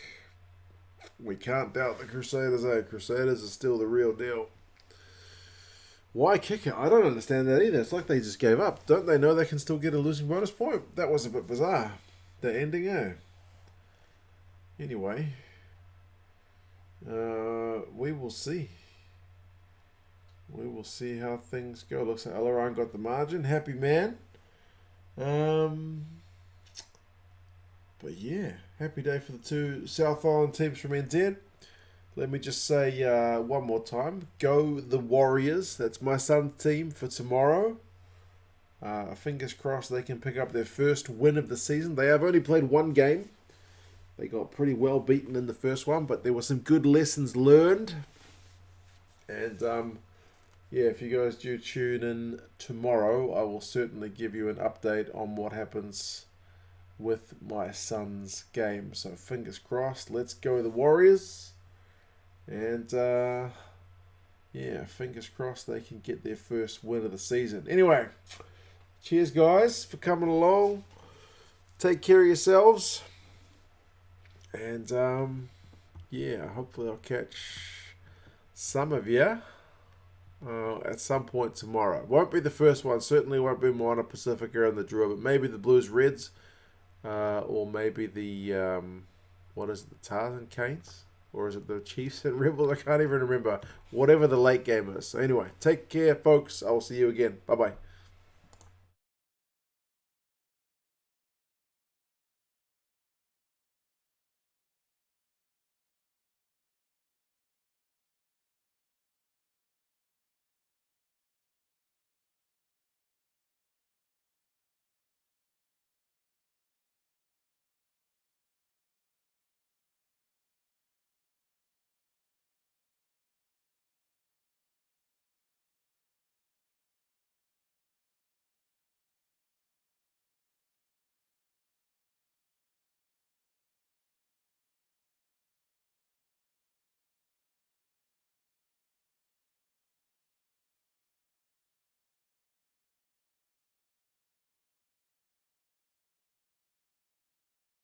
we can't doubt the Crusaders, eh? Crusaders are still the real deal. Why kick it? I don't understand that either. It's like they just gave up. Don't they know they can still get a losing bonus point? That was a bit bizarre. The ending, eh? Anyway, we will see. We will see how things go. Looks like Alaran got the margin. Happy man. But yeah, happy day for the two South Island teams from NZ. Let me just say one more time. Go the Warriors. That's my son's team for tomorrow. Fingers crossed they can pick up their first win of the season. They have only played one game. They got pretty well beaten in the first one, but there were some good lessons learned. And yeah, if you guys do tune in tomorrow, I will certainly give you an update on what happens with my son's game. So fingers crossed. Let's go the Warriors. And yeah, fingers crossed they can get their first win of the season. Anyway, cheers guys for coming along. Take care of yourselves. And yeah, hopefully I'll catch some of you at some point tomorrow. Won't be the first one. Certainly won't be Moana Pacifica and the draw, but maybe the Blues Reds. Or maybe the, what is it, the Tarzan Canes? Or is it the Chiefs and Rebels? I can't even remember. Whatever the late game is. So anyway, take care, folks. I will see you again. Bye-bye.